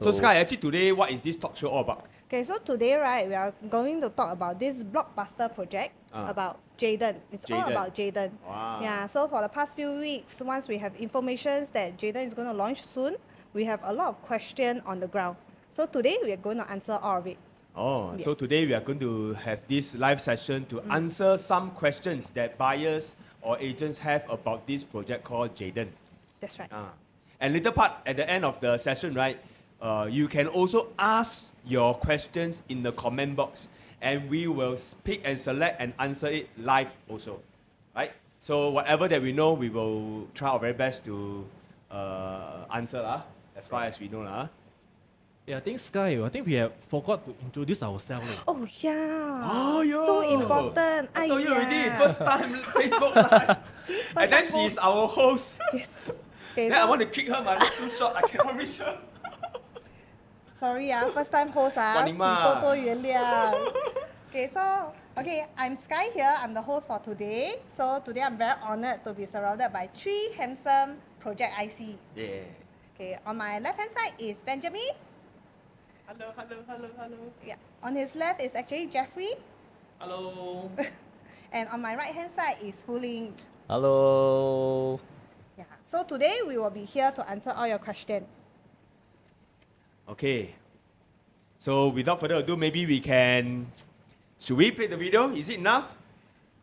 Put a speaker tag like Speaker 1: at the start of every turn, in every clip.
Speaker 1: So Sky, actually today, what is this talk show all about?
Speaker 2: Okay, so today, right, we are going to talk about this blockbuster project about Jayden. It's all about Jayden.
Speaker 1: Wow.
Speaker 2: Yeah, so for the past few weeks, once we have information that Jayden is going to launch soon, we have a lot of questions on the ground. So today, we are going to answer all of it.
Speaker 1: Oh,
Speaker 2: Yes.
Speaker 1: so today we are going to have this live session to answer some questions that buyers or agents have about this project called Jayden.
Speaker 2: That's right.
Speaker 1: And little part at the end of the session, right, you can also ask your questions in the comment box and we will pick and select and answer it live also, right? So whatever that we know, we will try our very best to answer as far as we know.
Speaker 3: Yeah, I think Sky, I think we have forgot to introduce ourselves.
Speaker 2: Oh, yeah.
Speaker 1: Oh, yeah.
Speaker 2: So important.
Speaker 1: I told you already,
Speaker 2: Aiya.
Speaker 1: first time Facebook live. And then
Speaker 2: time
Speaker 1: she is our host.
Speaker 2: Yes. Okay,
Speaker 1: Then I want to kick her, my too short, I cannot reach her.
Speaker 2: Sorry, first time host, 请多多原谅. Okay, I'm Sky here. I'm the host for today. So today I'm very honored to be surrounded by 3 handsome project IC.
Speaker 1: Yeah.
Speaker 2: Okay, on my left hand side is Benjamin.
Speaker 1: Hello.
Speaker 2: Yeah, on his left is actually Jeffrey.
Speaker 3: Hello.
Speaker 2: And on my right hand side is Fu Ling.
Speaker 4: Hello.
Speaker 2: Yeah. So today we will be here to answer all your questions.
Speaker 1: Okay. So without further ado, maybe we can... Should we play the video? Is it enough?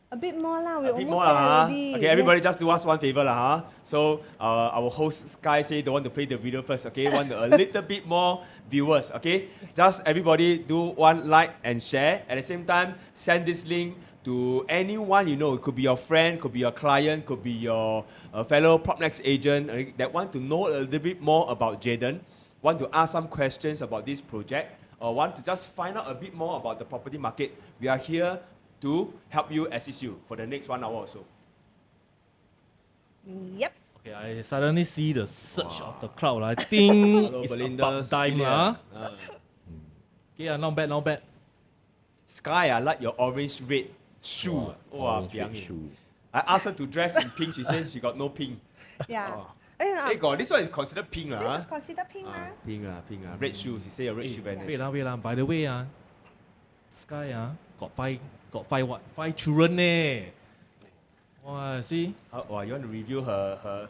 Speaker 2: A bit more lah. We
Speaker 1: A bit
Speaker 2: almost
Speaker 1: more
Speaker 2: there
Speaker 1: lah.
Speaker 2: already.
Speaker 1: Okay, everybody
Speaker 2: Yes.
Speaker 1: just do us one favor lah. So our host Sky say don't want to play the video first. Okay, want a little bit more viewers. Okay, just everybody do one like and share. At the same time, send this link to anyone you know. It could be your friend, could be your client, could be your fellow PropNex agent that want to know a little bit more about Jayden, want to ask some questions about this project, or want to just find out a bit more about the property market. We are here to help you, assist you for the next 1 hour or so.
Speaker 2: Yep.
Speaker 3: Okay, I suddenly see the surge of the crowd. I think
Speaker 1: Hello,
Speaker 3: it's
Speaker 1: Belinda,
Speaker 3: about time.
Speaker 1: Cecilia.
Speaker 3: Okay, not bad.
Speaker 1: Sky, I like your orange red shoe.
Speaker 4: Orange
Speaker 1: biang
Speaker 4: red
Speaker 1: eh.
Speaker 4: shoe.
Speaker 1: I asked her to dress in pink. She says she got no pink.
Speaker 2: Yeah.
Speaker 1: Hey, God, this one is considered pink
Speaker 2: This
Speaker 1: lah.
Speaker 2: is considered pink,
Speaker 1: Pink. Red shoes. She say your red shoe very
Speaker 3: Wait
Speaker 1: nice.
Speaker 3: lah. By the way, Sky got five children ne. Wow, see?
Speaker 1: Wow, you want to review her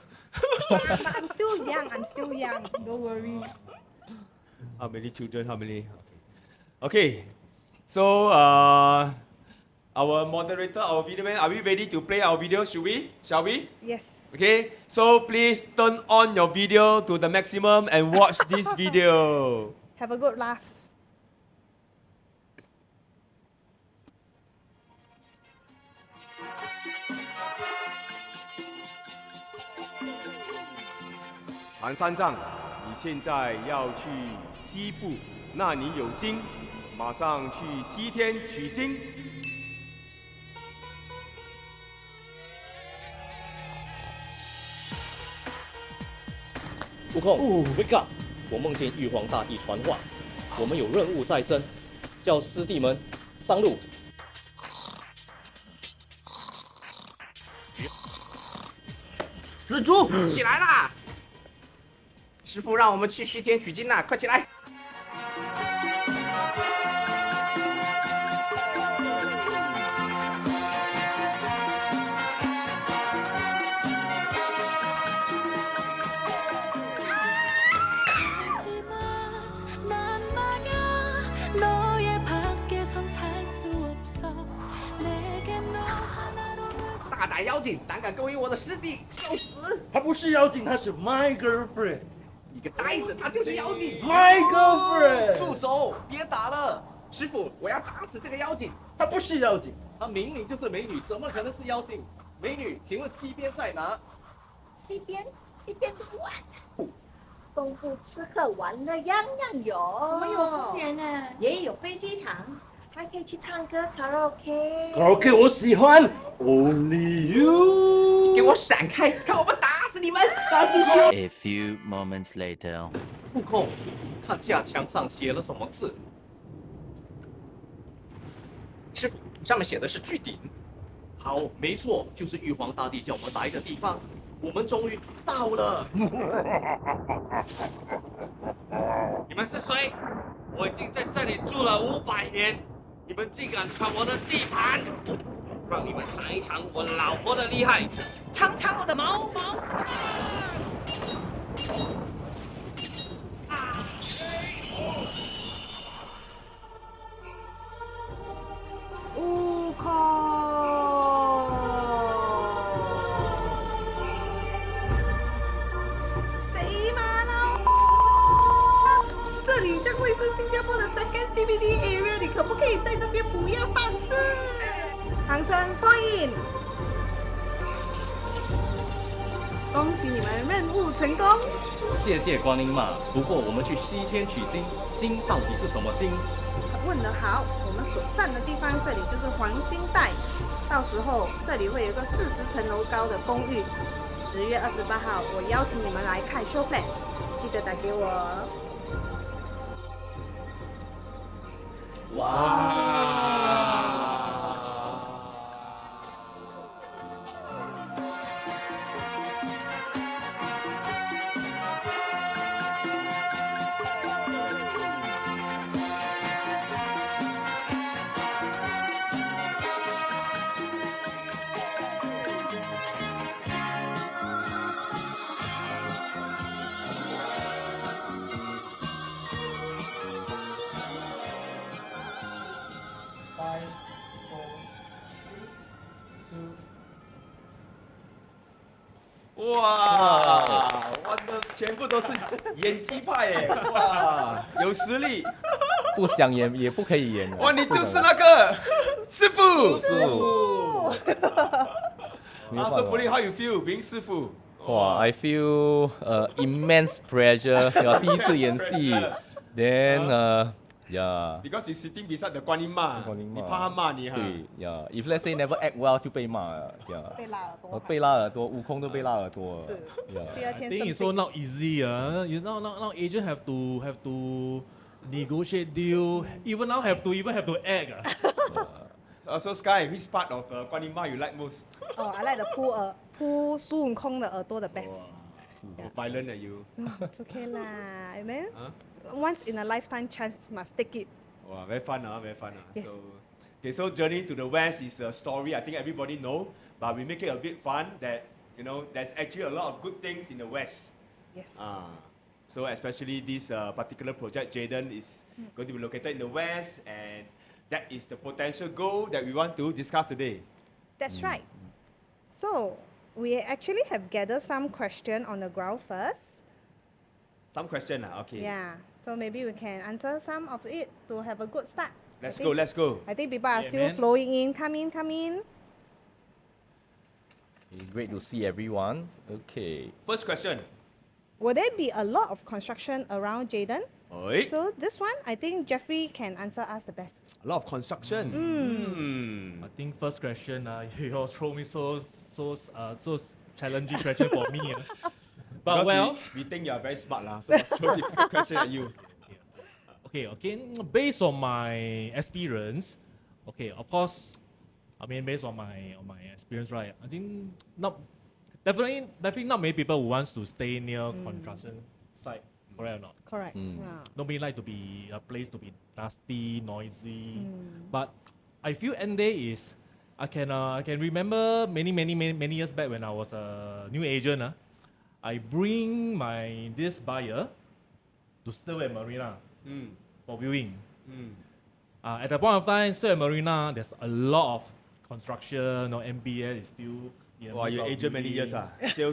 Speaker 2: But I'm still young. Don't worry.
Speaker 1: how many children? How many? Okay. So our moderator, our video man, are we ready to play our video? Shall we?
Speaker 2: Yes.
Speaker 1: Okay, so please turn on your video to the maximum and watch this video.
Speaker 2: Have a good laugh.
Speaker 1: 韩三藏，你现在要去西部，那里有金，马上去西天取经。
Speaker 4: 悟空，wake up！我梦见玉皇大帝传话，我们有任务在身，叫师弟们上路。
Speaker 5: 死猪，起来啦！师傅让我们去西天取经啦，快起来！大胆妖精，胆敢勾引我的师弟，受死！
Speaker 6: 她不是妖精，她是 my girlfriend。
Speaker 5: 你个呆子，他就是妖精！
Speaker 6: My girlfriend。
Speaker 5: 住手！别打了，师傅，我要打死这个妖精！
Speaker 6: 她不是妖精，
Speaker 5: 她明明就是美女，怎么可能是妖精？美女，请问西边在哪？
Speaker 7: 西边的 what？东部吃喝玩乐样样有，我们有公园啊，也有飞机场，还可以去唱歌卡拉 OK。
Speaker 6: 卡拉 OK 我喜欢 Only You。
Speaker 5: 给我闪开，看我们打死你们！
Speaker 6: 大师兄。
Speaker 8: A few moments later.
Speaker 5: 悟空，看下墙上写了什么字？师傅，上面写的是巨鼎。
Speaker 4: 好，没错，就是玉皇大帝叫我们来的地方。我们终于到了。
Speaker 1: 你们
Speaker 9: 们是谁？我已经在这里住了500年，你们竟敢闯我的地盘！让你们尝一尝我老婆的厉害！
Speaker 7: 尝尝我的毛毛伞。
Speaker 2: 悟空，谁马老？这里将会是新加坡的 second CBD area， 你可不可以在这边不要犯事？唐僧 point， 恭喜你们任务成功。
Speaker 4: 谢谢光临嘛。不过我们去西天取经，经到底是什么经？
Speaker 2: 问得好，我们所站的地方，这里就是黄金带。到时候这里会有一个40层楼高的公寓。10月28号，我邀请你们来看 show flat， 记得打给我。
Speaker 1: 哇，我的全部都是演技派耶！哇，有实力！
Speaker 4: 不想演也不可以演。
Speaker 1: 哇，你就是那个师傅。So Fully, how you feel being 师傅？
Speaker 4: 哇 I feel immense pressure 第一次演戏 then yeah
Speaker 1: Because you sitting beside the 观音妈，你怕他骂你哈？
Speaker 4: 对 yeah if let's say never act well 就被骂了 yeah
Speaker 2: 被拉耳朵。
Speaker 4: 被拉耳朵，悟空都被拉耳朵了。
Speaker 2: 第
Speaker 4: yeah
Speaker 2: 二天
Speaker 3: I think it's
Speaker 2: 生
Speaker 3: so
Speaker 2: 病。
Speaker 3: not easy. You know, now agent have to negotiate deal. Even now have to act.
Speaker 1: So Sky, which part of 观音妈 you like most?
Speaker 2: Oh, I like the 扑孙悟空的耳朵的 best.
Speaker 1: Violent are you?
Speaker 2: It's okay lah. And then once in a lifetime chance must take it.
Speaker 1: Wow, very fun, very fun.
Speaker 2: Yes.
Speaker 1: So Journey to the West is a story I think everybody know, but we make it a bit fun that, you know, there's actually a lot of good things in the West.
Speaker 2: Yes.
Speaker 1: So especially this particular project, Jaden, is going to be located in the West, and that is the potential goal that we want to discuss today.
Speaker 2: That's right. So we actually have gathered some question on the ground first.
Speaker 1: Some question, okay.
Speaker 2: Yeah. So maybe we can answer some of it to have a good start.
Speaker 1: Let's go.
Speaker 2: I think people are
Speaker 3: Yeah,
Speaker 2: still
Speaker 3: man.
Speaker 2: flowing in. Come in.
Speaker 4: great to see everyone. Okay.
Speaker 1: First question.
Speaker 2: Will there be a lot of construction around Jaden?
Speaker 1: Oi.
Speaker 2: So this one, I think Jeffrey can answer us the best.
Speaker 1: A lot of construction.
Speaker 3: I think first question, you all throw me so challenging question for me. But
Speaker 1: Because
Speaker 3: well,
Speaker 1: we think you are very smart lah, so let's throw difficult question at you.
Speaker 3: okay. Based on my experience, okay, of course, I mean based on my experience, right? I think definitely not many people who wants to stay near construction site, correct or not?
Speaker 2: Correct. Yeah.
Speaker 3: Nobody like to be a place to be dusty, noisy. But I feel end day is I can remember many years back when I was a new agent. I bring this buyer to Stillway Marina for viewing. At the point of time, Stillway Marina, there's a lot of construction. MBS is still.
Speaker 1: Wow, you're agent many years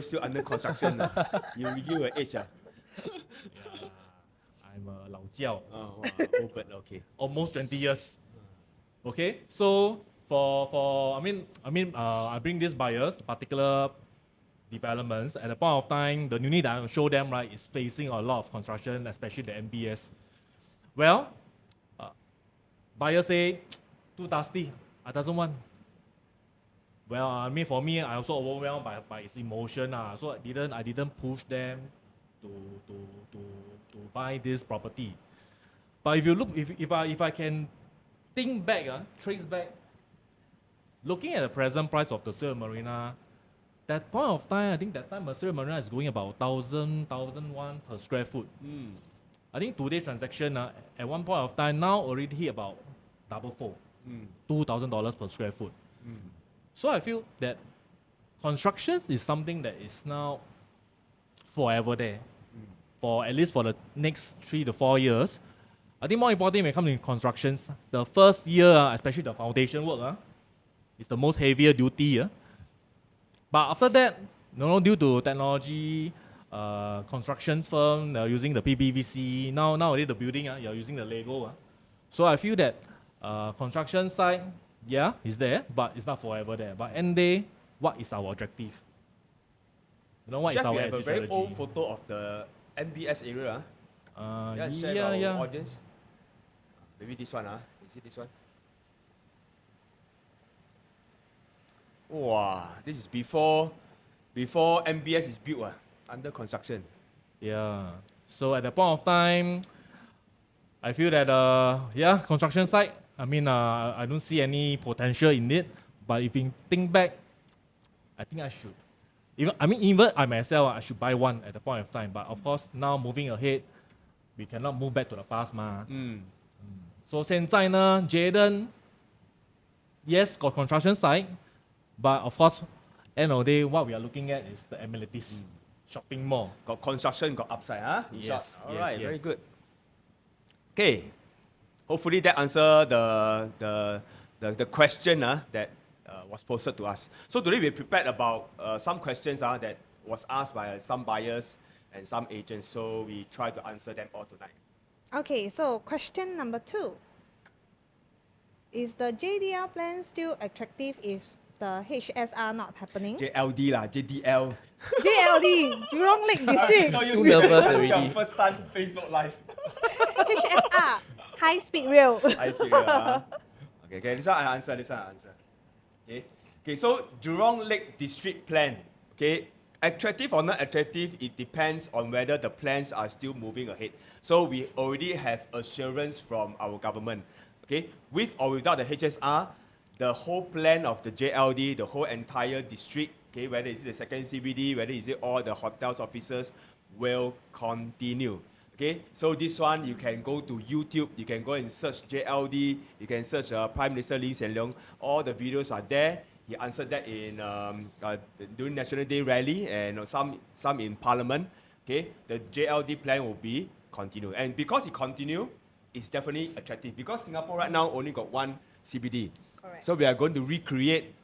Speaker 1: still under construction You reveal your age
Speaker 3: I'm a 老将.
Speaker 1: Open, okay.
Speaker 3: Almost 20 years. Okay, so I bring this buyer to particular developments. At the point of time, the unit that I show them, right, is facing a lot of construction, especially the MBS. Well, buyer say too dusty. I doesn't want. Well, for me, I also overwhelmed by its emotion. So I didn't push them to buy this property. But if you look, if I can think back, trace back, looking at the present price of the Stillway Marina, that point of time, I think that time Stillway Marina is going about 1,001 per square foot. I think today's transaction at one point of time now already hit about double fold, $2,000 per square foot. So I feel that constructions is something that is now forever there. For at least for the next 3 to 4 years. I think more important when it comes to constructions, the first year, especially the foundation work, is the most heavier duty. But after that, due to technology, construction firm, they're using the PPVC. Nowadays the building, you're using the Lego. So I feel that construction side, is there, but it's not forever there. But end day, what is our objective? What
Speaker 1: Jeff,
Speaker 3: is our
Speaker 1: we have a
Speaker 3: exit
Speaker 1: very
Speaker 3: strategy?
Speaker 1: old photo of the MBS area. Share with our audience. Maybe this one, Is it this one? Wow, this is before MBS is built, under construction.
Speaker 3: Yeah. So at that point of time, I feel that construction site. I mean, I don't see any potential in it. But if you think back, I think I should. Even I myself, I should buy one at the point of time. But of course, now moving ahead, we cannot move back to the past, So 现在呢 Jayden, yes, got construction site, but of course, end of the day, what we are looking at is the amenities, shopping mall.
Speaker 1: Got construction, got upside, In
Speaker 3: Yes,
Speaker 1: short.
Speaker 3: yes,
Speaker 1: Alright,
Speaker 3: yes.
Speaker 1: very good. Okay. Hopefully that answer the question that was posted to us. So today we prepared about some questions that was asked by some buyers and some agents. So we try to answer them all tonight.
Speaker 2: Okay, so question number 2. Is the JDL plan still attractive if the HSR not happening?
Speaker 1: JLD lah, JDL.
Speaker 2: JLD, Jurong Lake District.
Speaker 1: Too
Speaker 4: nervous already.
Speaker 1: First time Facebook Live.
Speaker 2: HSR, high speed rail.
Speaker 1: I see. Okay, this one I answer. Okay, so Jurong Lake District plan. Okay, attractive or not attractive, it depends on whether the plans are still moving ahead. So we already have assurance from our government. Okay, with or without the HSR, the whole plan of the JLD, the whole entire district, okay, whether it's the second CBD, whether it's all the hotels offices, will continue. Okay, so this one you can go to YouTube, you can go and search JLD, you can search Prime Minister Lee Hsien Loong. All the videos are there. He answered that in during National Day rally and some in Parliament. Okay, the JLD plan will be continued, and because it continue, it's definitely attractive. Because Singapore right now only got one CBD.
Speaker 2: Correct.
Speaker 1: So we are going to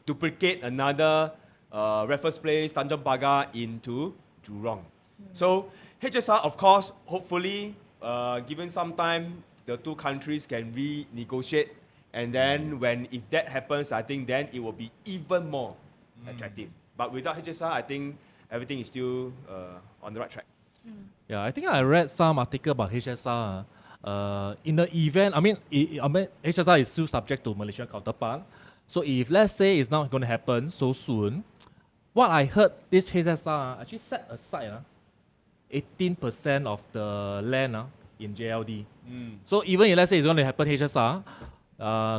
Speaker 1: duplicate another Raffles Place, Tanjong Pagar into Jurong. So HSR, of course, hopefully, given some time, the two countries can renegotiate. And then if that happens, I think then it will be even more attractive. But without HSR, I think everything is still on the right track.
Speaker 3: Yeah, I think I read some article about HSR. In the event, HSR is still subject to Malaysian counterpart. So if let's say it's not going to happen so soon, what I heard, this HSR actually set aside 18% of the land in JLD. So even if let's say it's going to happen HSR,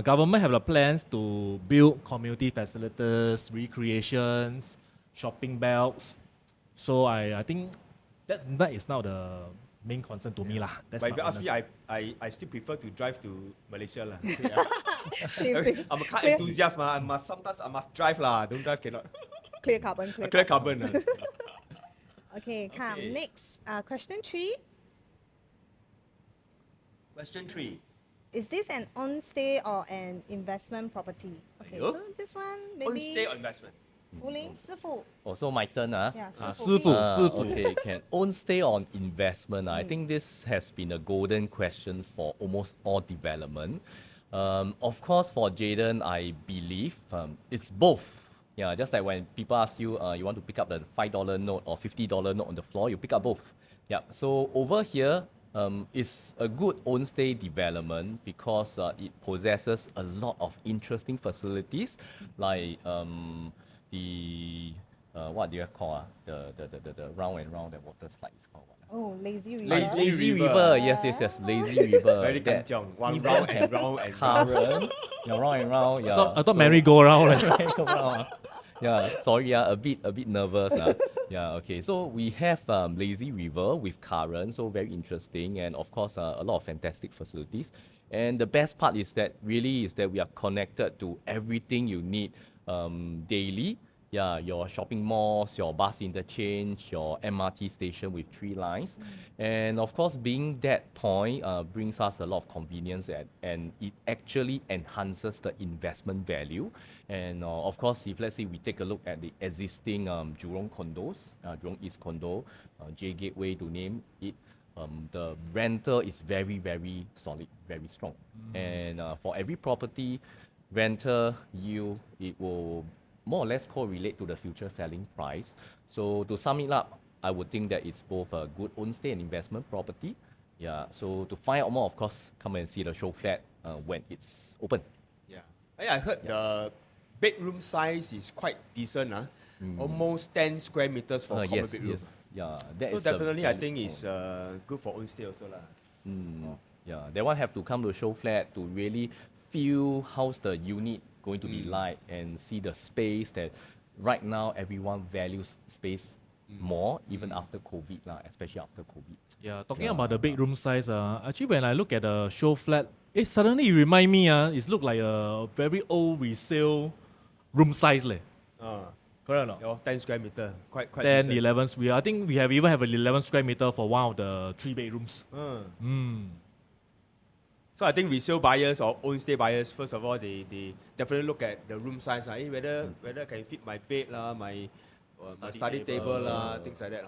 Speaker 3: government have the plans to build community facilities, recreations, shopping belts. So I think that is now the main concern to me lah. That's
Speaker 1: But if
Speaker 3: my
Speaker 1: you ask me,
Speaker 3: honest-
Speaker 1: I still prefer to drive to Malaysia lah.
Speaker 2: Same.
Speaker 1: I'm a car
Speaker 2: Clear-
Speaker 1: enthusiast, sometimes I must drive lah. Don't drive cannot.
Speaker 2: Clear carbon.
Speaker 1: Clear carbon.
Speaker 2: Okay, come.
Speaker 1: Okay.
Speaker 2: Next, question 3.
Speaker 1: Question 3.
Speaker 2: Is this an on-stay or an investment property? Okay,
Speaker 1: Aiyo.
Speaker 2: so this one maybe
Speaker 1: On stay or investment.
Speaker 2: Fuling, Sifu.
Speaker 4: Also my turn.
Speaker 2: Yeah,
Speaker 3: Sifu.
Speaker 4: Okay, can own stay on investment. I think this has been a golden question for almost all development. Of course, for Jayden, I believe it's both. Yeah, just like when people ask you, you want to pick up the $5 note or $50 note on the floor, you pick up both. Yeah, so over here, it's a good own stay development because it possesses a lot of interesting facilities like the what do you call the round and round the water slide is called what?
Speaker 2: Oh, Lazy River.
Speaker 1: Lazy
Speaker 4: Lazy
Speaker 1: River.
Speaker 4: River, yes, Lazy River.
Speaker 1: Very
Speaker 4: that
Speaker 1: kanchiong. One
Speaker 4: even
Speaker 1: round
Speaker 4: have
Speaker 1: and round and round.
Speaker 4: current, yeah, round and round. Yeah.
Speaker 3: I thought merry-go-round.
Speaker 4: Yeah, sorry, a bit nervous. Yeah, okay. So we have lazy river with current, so very interesting, and of course a lot of fantastic facilities. And the best part is that really is that we are connected to everything you need daily. Yeah, your shopping malls, your bus interchange, your MRT station with 3 lines, and of course, being that point brings us a lot of convenience and it actually enhances the investment value. And of course, if let's say we take a look at the existing Jurong condos, Jurong East condo, J Gateway to name it, the rental is very, very solid, very strong. And for every property, rental yield, it will more or less correlate to the future selling price. So to sum it up, I would think that it's both a good own stay and investment property. Yeah. So to find out more, of course, come and see the show flat when it's open.
Speaker 1: Yeah. I heard the bedroom size is quite decent. Almost 10 square meters for common
Speaker 4: Yes,
Speaker 1: bedroom.
Speaker 4: yes. Yeah. That
Speaker 1: So
Speaker 4: is a
Speaker 1: definitely, I
Speaker 4: valid
Speaker 1: think
Speaker 4: point.
Speaker 1: it's good for own stay also lah.
Speaker 4: Yeah, that one have to come to show flat to really feel how's the unit going to be like and see the space that right now everyone values space more even after COVID lah, especially after COVID.
Speaker 3: Yeah, talking about the bedroom size, actually when I look at the show flat, it suddenly remind me, it look like a very old resale room size leh. Correct or not?
Speaker 1: Yeah, 10 square meter, quite
Speaker 3: 10,
Speaker 1: decent.
Speaker 3: 11, I think we have even have 11 square meter for one of the 3 bedrooms.
Speaker 1: So I think resale buyers or own stay buyers, first of all, they definitely look at the room size, whether can fit my bed lah, my study table lah, things like that.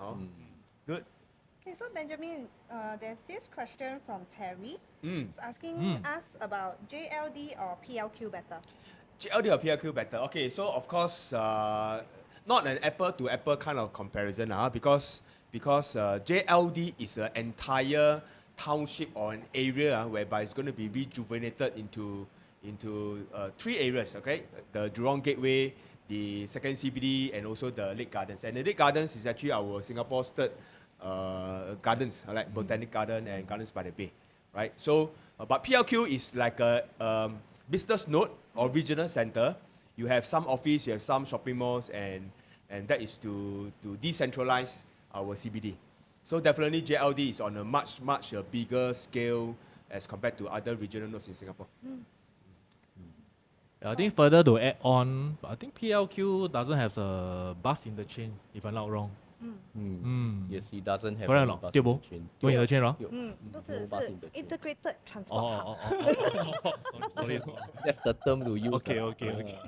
Speaker 1: Good.
Speaker 2: Okay, so Benjamin, there's this question from Terry.
Speaker 1: Mm.
Speaker 2: It's asking us about JLD or PLQ better.
Speaker 1: JLD or PLQ better? Okay, so of course, not an apple to apple kind of comparison, because JLD is an entire township or an area whereby it's going to be rejuvenated into 3 areas. Okay, the Jurong Gateway, the second CBD, and also the Lake Gardens. And the Lake Gardens is actually our Singapore's third gardens, like Botanic Garden and Gardens by the Bay, right? So, but PLQ is like a business node or regional center. You have some office, you have some shopping malls, and that is to decentralize our CBD. So definitely JLD is on a much bigger scale as compared to other regional nodes in Singapore.
Speaker 3: I think further to add on, I think PLQ doesn't have a bus interchange, if I'm not wrong.
Speaker 4: Yes, it doesn't have
Speaker 3: Correct or
Speaker 4: any
Speaker 3: not?
Speaker 4: bus
Speaker 3: 对不？
Speaker 4: interchange.
Speaker 3: 有 interchange 咯？
Speaker 4: No
Speaker 2: 都是
Speaker 4: bus interchange.
Speaker 2: integrated transport
Speaker 3: 哦
Speaker 2: hub.
Speaker 3: 哦哦，sorry。
Speaker 4: That's the term to use.
Speaker 3: Okay,
Speaker 4: ah.
Speaker 3: okay, okay.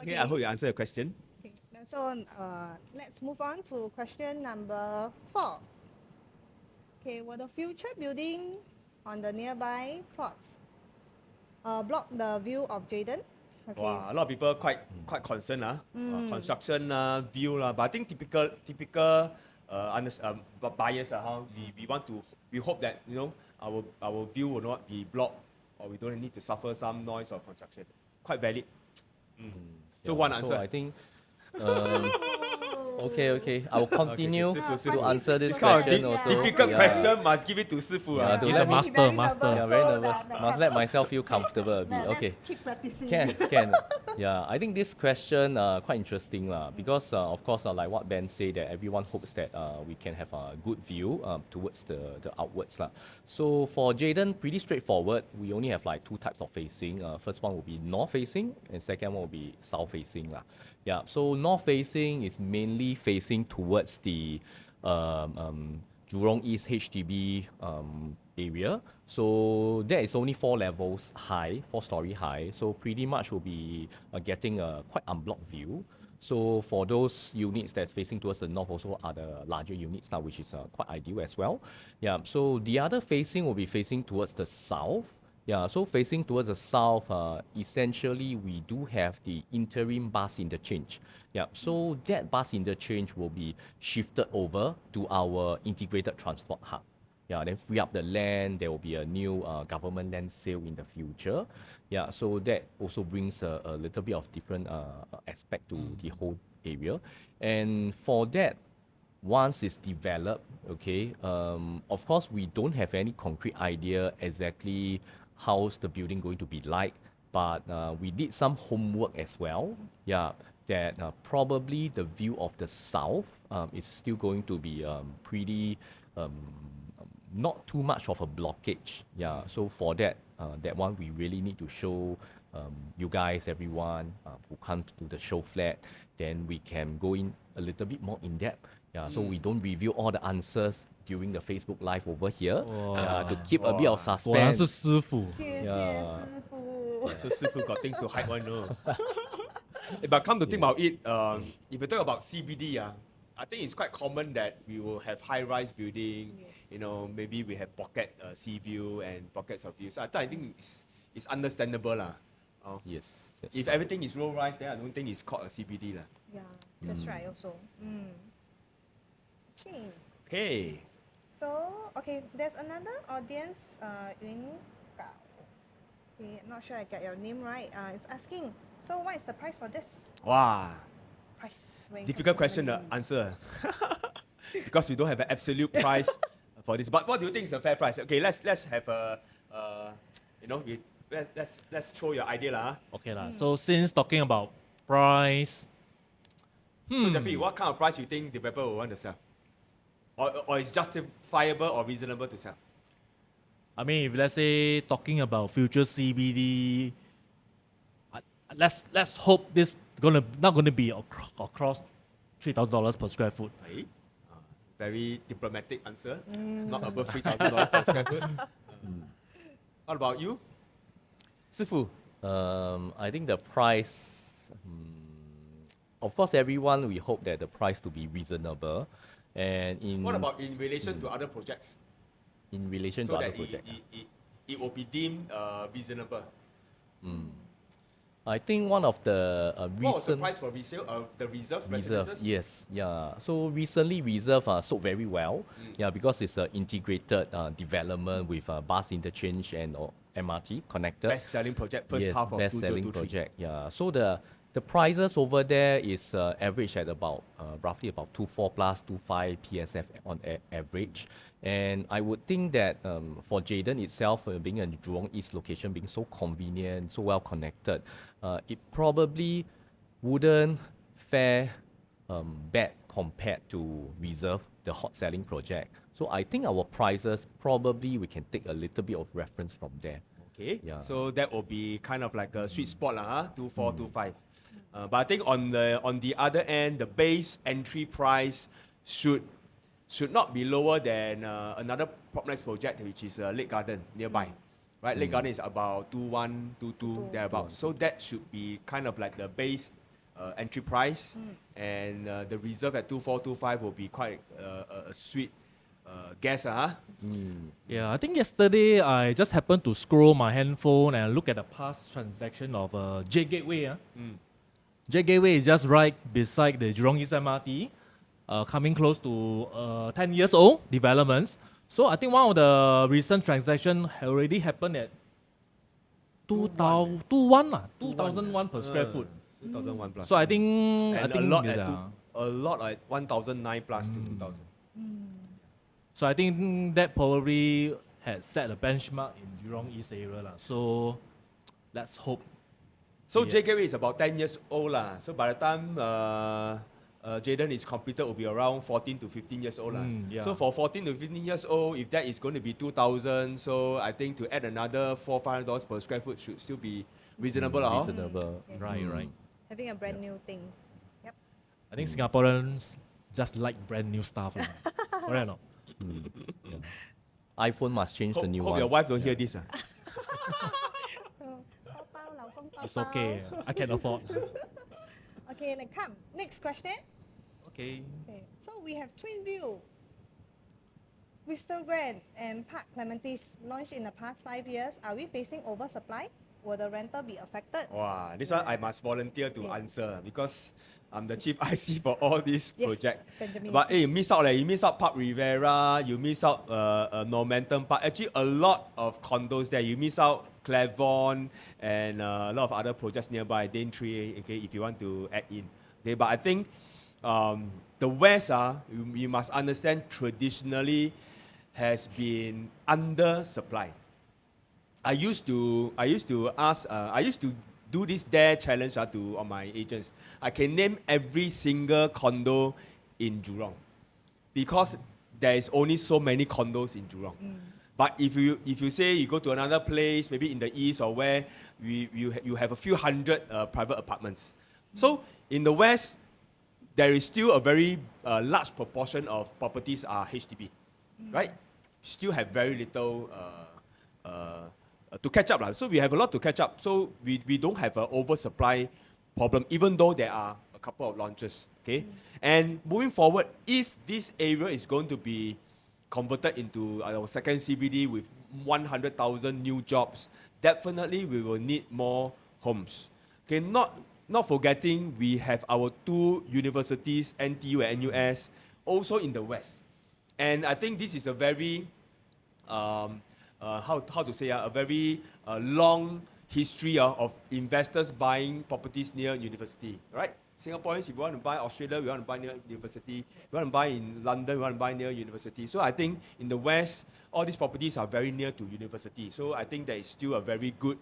Speaker 1: Okay, I hope you answered the question.
Speaker 2: Okay, so let's move on to question number 4. Okay, will the future building on the nearby plots block the view of Jayden? Okay.
Speaker 1: Wow, a lot of people quite concerned construction view but I think typical buyers we hope that our view will not be blocked or we don't need to suffer some noise or construction. Quite valid. So
Speaker 4: Yeah,
Speaker 1: one answer.
Speaker 4: So I think. Okay. I will continue
Speaker 1: Okay, Sifu.
Speaker 4: to answer this
Speaker 1: This kind of
Speaker 4: question also.
Speaker 1: difficult
Speaker 4: Yeah.
Speaker 1: question must give it to Sifu.
Speaker 4: Yeah, to
Speaker 3: He's
Speaker 4: let
Speaker 3: the
Speaker 4: me-
Speaker 3: master.
Speaker 4: Yeah, very nervous. Must let myself feel comfortable a bit.
Speaker 2: Let's
Speaker 4: Okay.
Speaker 2: keep practicing.
Speaker 4: Can. Yeah, I think this question quite interesting because of course like what Ben said that everyone hopes that we can have a good view towards the outwards lah. So for Jayden, pretty straightforward. We only have like 2 types of facing. First one will be north facing and second one will be south facing lah. Yeah, so north facing is mainly facing towards the Jurong East HDB area. So that is only 4 levels high, 4-story high. So pretty much will be getting a quite unblocked view. So for those units that's facing towards the north also are the larger units now, which is quite ideal as well. Yeah, so the other facing will be facing towards the south. Yeah, so facing towards the south, essentially we do have the interim bus interchange. Yeah, so that bus interchange will be shifted over to our integrated transport hub. Yeah, then free up the land. There will be a new government land sale in the future. Yeah, so that also brings a little bit of different aspect to the whole area. And for that, once it's developed, okay, of course we don't have any concrete idea exactly how's the building going to be like, but we did some homework as well. Yeah, that probably the view of the south is still going to be pretty not too much of a blockage. Yeah. So for that that one we really need to show you guys, everyone who comes to the show flat, then we can go in a little bit more in depth. Yeah. So we don't reveal all the answers during the Facebook Live over here to keep a bit of
Speaker 3: 果然是
Speaker 4: suspense.
Speaker 3: 师傅。
Speaker 2: 谢谢
Speaker 4: Yeah.
Speaker 2: 师傅。
Speaker 1: So Sifu got things to hide one, no. But come to think about it, if you talk about CBD, I think it's quite common that we will have high-rise building. You know, maybe we have pocket sea view and pockets of view. So I think it's understandable lah.
Speaker 4: Yes. that's
Speaker 1: If
Speaker 4: right.
Speaker 1: everything is low-rise, then I don't think it's called a CBD lah.
Speaker 2: Yeah, that's right also. Okay.
Speaker 1: Hey,
Speaker 2: So, okay, there's another audience, Yun Gao. Okay, I'm not sure I get your name right. It's asking, so what is the price for this?
Speaker 1: wow,
Speaker 2: Price. Very
Speaker 1: difficult question
Speaker 2: interesting.
Speaker 1: to answer. Because we don't have an absolute price for this. But what do you think is a fair price? Okay, let's have a, let's throw your idea lah.
Speaker 3: Okay lah. So since talking about price,
Speaker 1: So Jeffrey, what kind of price you think developer will want to sell? Or is justifiable or reasonable to sell?
Speaker 3: I mean, if let's say talking about future CBD, let's hope this not gonna be across $3,000 per square foot.
Speaker 1: Hey, very diplomatic answer. Not above $3,000 per square foot. What about you? Sifu.
Speaker 4: I think the price, of course, everyone, we hope that the price to be reasonable. And
Speaker 1: What about in relation to other projects?
Speaker 4: in relation
Speaker 1: So
Speaker 4: to other
Speaker 1: that
Speaker 4: projects?
Speaker 1: it will be deemed reasonable.
Speaker 4: I think one of the
Speaker 1: What was the
Speaker 4: recent
Speaker 1: price for resale? The reserve
Speaker 4: Reserve,
Speaker 1: residences?
Speaker 4: yes, yeah. So recently, Reserve sold very well, yeah, because it's an integrated development with bus interchange and MRT connected.
Speaker 1: Best selling project first
Speaker 4: Yes,
Speaker 1: half of
Speaker 4: best selling
Speaker 1: 2023.
Speaker 4: project. Yeah. So the prices over there is average at about roughly about 2.4 plus 2.5 PSF on average. And I would think that for Jayden itself, being a Jurong East location, being so convenient, so well connected, it probably wouldn't fare bad compared to Reserve, the hot selling project. So I think our prices probably we can take a little bit of reference from there.
Speaker 1: Okay,
Speaker 4: Yeah.
Speaker 1: so that will be kind of like a sweet spot lah, 2.4, 2.5. But I think on the other end, the base entry price should not be lower than another PropNex project, which is Lake Garden nearby. Right, Lake Garden is about 2.1, 2.2 thereabouts. So that should be kind of like the base entry price, and the reserve at 2.4, 2.5 will be quite a sweet guess,
Speaker 3: Yeah, I think yesterday I just happened to scroll my handphone and look at the past transaction of J Gateway. J Gateway is just right beside the Jurong East MRT, coming close to 10 years old developments. So I think one of the recent transactions already happened at 2001 per square foot.
Speaker 1: 2001 plus.
Speaker 3: So I think
Speaker 1: And a lot at 1,009 plus to 2,000.
Speaker 3: So I think that probably had set a benchmark in Jurong East area lah. So let's hope.
Speaker 1: So
Speaker 3: Yeah.
Speaker 1: JKW is about 10 years old lah. So by the time Jayden is completed, will be around 14 to 15 years old lah.
Speaker 3: Yeah.
Speaker 1: So for 14 to 15 years old, if that is going to be 2,000, so I think to add another $400-500 per square foot should still be reasonable lah.
Speaker 4: Reasonable.
Speaker 3: Right.
Speaker 2: Having a brand new thing. Yep.
Speaker 3: I think Singaporeans just like brand new stuff lah. Correct or not?
Speaker 4: Yeah. iPhone must change the new
Speaker 1: Hope
Speaker 4: one.
Speaker 1: your wife don't hear this.
Speaker 3: It's okay. I can afford.
Speaker 2: Okay, like come. Next question.
Speaker 3: Okay.
Speaker 2: Okay, so we have Twin View, Bristol Grand, and Park Clementes launched in the past 5 years. Are we facing oversupply? Will the rental be affected?
Speaker 1: Wow, this one I must volunteer to answer because I'm the chief IC for all these
Speaker 2: Yes,
Speaker 1: projects.
Speaker 2: Benjamin,
Speaker 1: But hey, you
Speaker 2: please.
Speaker 1: miss out, you miss out Park Rivera, you miss out Normanton Park. Actually, a lot of condos there. You miss out Clavon and a lot of other projects nearby. Daintree, okay, if you want to add in. Okay, but I think the West, you must understand traditionally has been undersupplied. I used to do this dare challenge to on my agents. I can name every single condo in Jurong because there is only so many condos in Jurong. But if you say you go to another place, maybe in the east or where you have a few hundred private apartments. So in the west, there is still a very large proportion of properties are HDB, right? Still have very little to catch up. So we have a lot to catch up. So we don't have an oversupply problem, even though there are a couple of launches, okay? And moving forward, if this area is going to be converted into our second CBD with 100,000 new jobs, definitely we will need more homes. Okay, not forgetting we have our two universities, NTU and NUS, also in the west. And I think this is a very, how to say, a very long history of investors buying properties near university, right? Singaporeans, if you want to buy Australia, we want to buy near university. We want to buy in London, we want to buy near university. So I think in the West, all these properties are very near to university. So I think that is still a very good,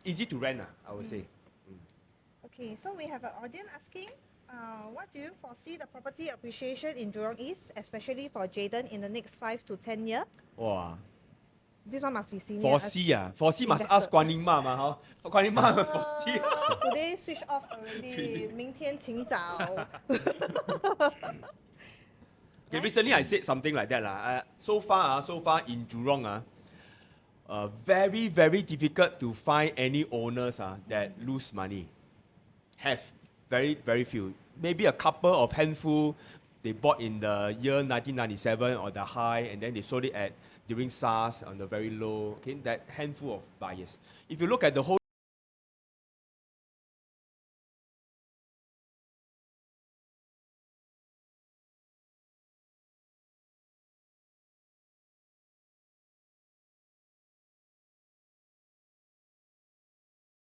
Speaker 1: easy to rent, I would say.
Speaker 2: Okay, so we have an audience asking, what do you foresee the property appreciation in Jurong East, especially for Jayden in the next 5 to 10 years?
Speaker 1: Wow.
Speaker 2: This one must be senior.
Speaker 1: Foresee must ask Guan Ning Ma ma, Guan Ning Ma foresee.
Speaker 2: Today switch off already. 明天请早.
Speaker 1: Okay, recently I said something like that. So far in Jurong, very, very difficult to find any owners that lose money. Have very, very few. Maybe a couple of handful they bought in the year 1997 or the high, and then they sold it during SARS on the very low. Okay, that handful of buyers. If you look at the whole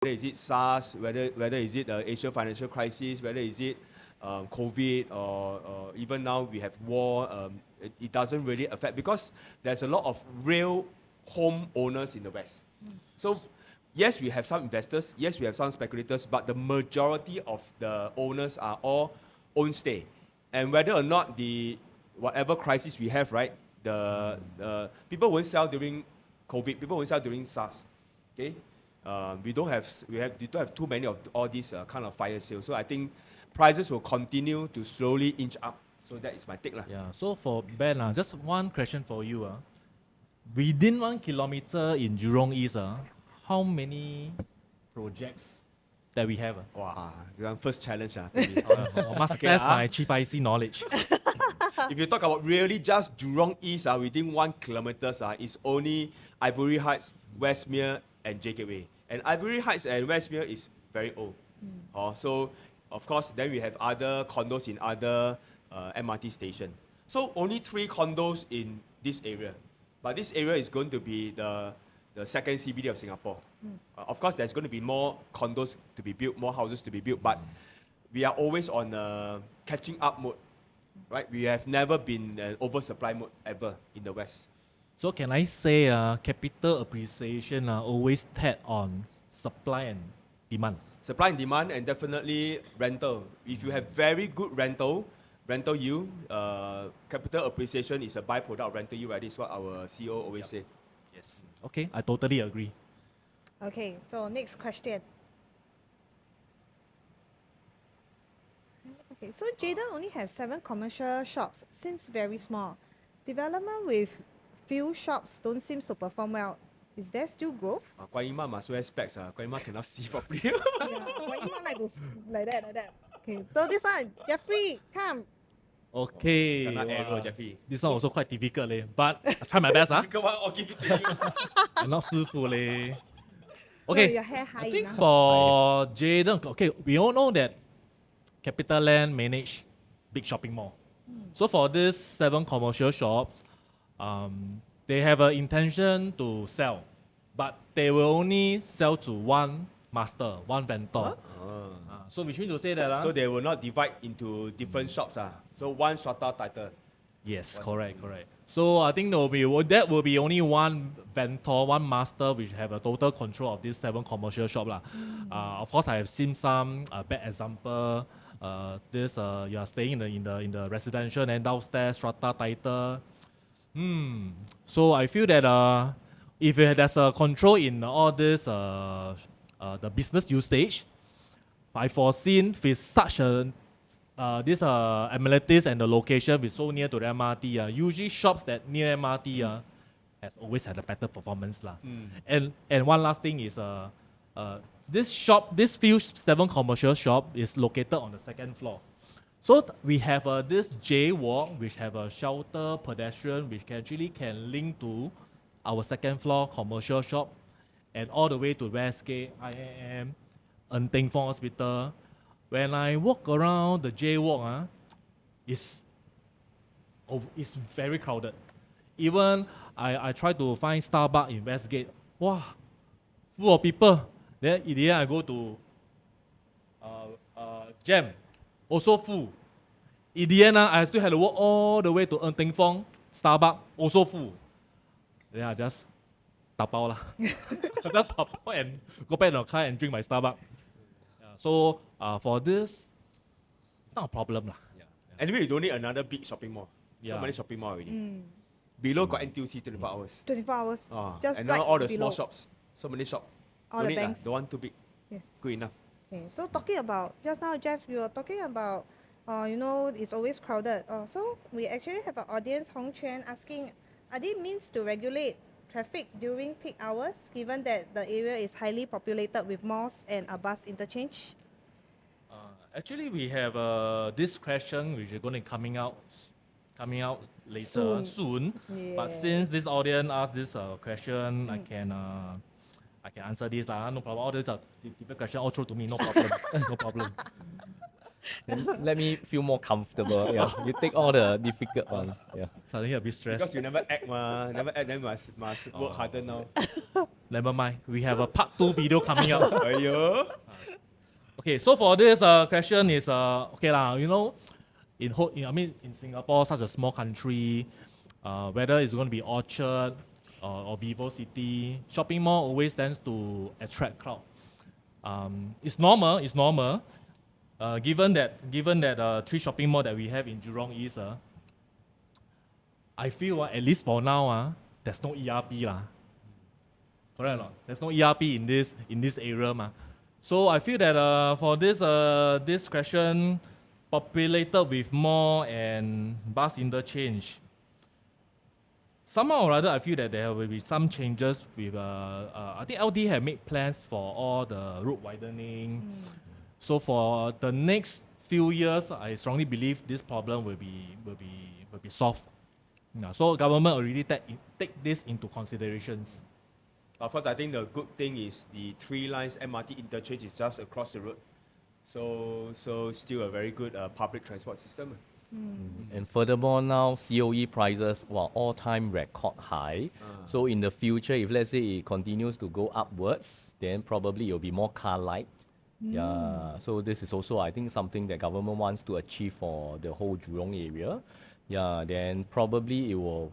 Speaker 1: whether is it SARS, whether is it the Asia financial crisis, whether is it COVID or even now we have war, it doesn't really affect because there's a lot of real home owners in the West. So yes, we have some investors, yes, we have some speculators, but the majority of the owners are all own stay. And whether or not whatever crisis we have, right, the people won't sell during COVID, people won't sell during SARS. Okay? We don't have too many of all these kind of fire sales. So I think prices will continue to slowly inch up. So that is my take.
Speaker 3: Yeah, so for Ben, just one question for you. Within 1 kilometer in Jurong East, how many projects that we have?
Speaker 1: Wow, first challenge.
Speaker 3: I must test my Chief IC knowledge.
Speaker 1: If you talk about really just Jurong East, within 1 kilometer, it's only Ivory Heights, Westmere, and J Gateway. And Ivory Heights and Westmere is very old. So, of course, then we have other condos in other MRT station. So only 3 condos in this area. But this area is going to be the second CBD of Singapore. Of course, there's going to be more condos to be built, more houses to be built, but we are always on catching up mode. Right? We have never been in oversupply mode ever in the West.
Speaker 3: So can I say capital appreciation always tied on supply and demand?
Speaker 1: Supply and demand, and definitely rental. If you have very good rental yield, capital appreciation is a byproduct of rental yield, right? This is what our CEO always say.
Speaker 3: Yes. Okay, I totally agree.
Speaker 2: Okay, so next question. Okay, so Jayden only have 7 commercial shops, since very small. Development with few shops don't seem to perform well. Is there still growth?
Speaker 1: Guan Yin Ma must wear specs. Guan Yin Ma cannot see properly.
Speaker 2: Guan Yin Ma like that. Okay, so this one, Jeffrey, come.
Speaker 3: Okay.
Speaker 1: Kena arrow, Jeffrey.
Speaker 3: This one also quite difficult, but I try my best.
Speaker 1: Come on, I'll give it to you.
Speaker 3: I'm not 师傅 leh.
Speaker 2: No,
Speaker 3: Okay,
Speaker 2: your hair high
Speaker 3: I think
Speaker 2: enough.
Speaker 3: for Jayden, okay, we all know that CapitaLand manage big shopping mall. So for these 7 commercial shops, they have an intention to sell, but they will only sell to one master, one vendor. So which means to say that
Speaker 1: So they will not divide into different shops. So one strata title.
Speaker 3: yes, correct. So I think that will be only one vendor, one master, which have a total control of these 7 commercial shop lah. Of course, I have seen some bad example. You are staying in the residential and downstairs strata title. So I feel that if there's a control in all this the business usage, I foreseen with such a this amenities and the location is so near to the MRT. Usually shops that near MRT has always had a better performance lah. And one last thing is this few 7 commercial shop is located on the 2nd floor. So we have this J walk, which have a shelter pedestrian, which can link to our 2nd floor commercial shop, and all the way to Westgate, IAM, Ng Teng Fong Hospital. When I walk around the J walk, it's very crowded. Even I try to find Starbucks in Westgate, wow, full of people. Then in the end I go to Jam, also full. In the end, I still had to walk all the way to Ng Teng Fong, Starbucks, also full. Then I just tapao lah. I just tapao and go back in the car and drink my Starbucks. So for this, it's not a problem lah.
Speaker 1: Anyway, you don't need another big shopping mall. So
Speaker 3: Yeah.
Speaker 1: many shopping mall already. Below got NTUC 24 hours.
Speaker 2: 24 hours. Just
Speaker 1: and
Speaker 2: right
Speaker 1: now all the
Speaker 2: below.
Speaker 1: small shops. So many shops.
Speaker 2: All
Speaker 1: Don't
Speaker 2: the
Speaker 1: need
Speaker 2: banks.
Speaker 1: Don't want too big.
Speaker 2: Yes.
Speaker 1: Good enough.
Speaker 2: Okay, so talking about, just now, Jeff, you were talking about, it's always crowded. So we actually have an audience, Hong Quan, asking, are there means to regulate traffic during peak hours, given that the area is highly populated with malls and a bus interchange?
Speaker 3: Actually, we have this question which is going to coming out later soon. But since this audience asked this question, I can answer this lah. No problem. All these are difficult questions. All throw to me. No problem. No problem.
Speaker 4: Let me feel more comfortable. Yeah, you take all the difficult ones. Yeah.
Speaker 3: Suddenly a bit stressed.
Speaker 1: Because you never act, never act, then must work harder now.
Speaker 3: Never mind. We have a part 2 video coming up.
Speaker 1: Aiyo.
Speaker 3: Okay, so for this question is okay lah. In Singapore, such a small country, whether it's going to be Orchard or Vivo City, shopping mall always tends to attract crowd. It's normal. Given that 3 shopping mall that we have in Jurong East, I feel at least for now, there's no ERP lah. Correct or not? There's no ERP in this area ma. So I feel that for this question, populated with mall and bus interchange, somehow or other, I feel that there will be some changes with. I think LD have made plans for all the road widening. So for the next few years, I strongly believe this problem will be solved. So government already take this into considerations.
Speaker 1: Of course, I think the good thing is the 3 lines MRT interchange is just across the road. So still a very good public transport system.
Speaker 4: And furthermore, now COE prices were all-time record high. So in the future, if let's say it continues to go upwards, then probably it will be more car-like. Yeah. So this is also, I think, something that government wants to achieve for the whole Jurong area. Yeah. Then probably it will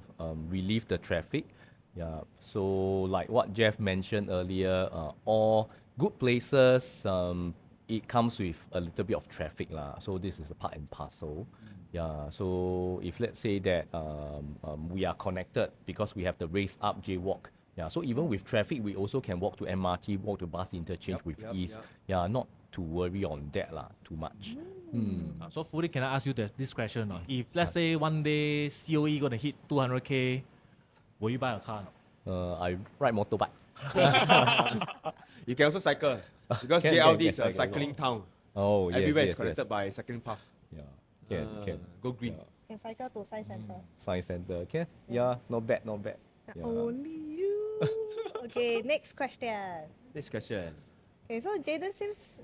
Speaker 4: relieve the traffic. Yeah. So like what Jeff mentioned earlier, all good places. It comes with a little bit of traffic lah. So this is a part and parcel. Yeah. So if let's say that we are connected because we have the raise up J-walk. Yeah. So even with traffic, we also can walk to MRT, walk to bus interchange with ease. Yeah. Not to worry on that lah too much.
Speaker 3: So Furi, can I ask you this question? If let's say one day COE gonna hit 200K, will you buy a car?
Speaker 4: I ride motorbike.
Speaker 1: You can also cycle because JLD is a cycling town.
Speaker 4: Oh, yes.
Speaker 1: Everywhere is
Speaker 4: yes,
Speaker 1: connected
Speaker 4: yes.
Speaker 1: by cycling path.
Speaker 4: Yeah. Can.
Speaker 1: Go green.
Speaker 2: Can cycle to Science Center.
Speaker 4: Science center. Okay. Yeah. Not bad. Yeah.
Speaker 2: Only you. Okay, next question.
Speaker 1: Next question.
Speaker 2: Okay, so Jaden seems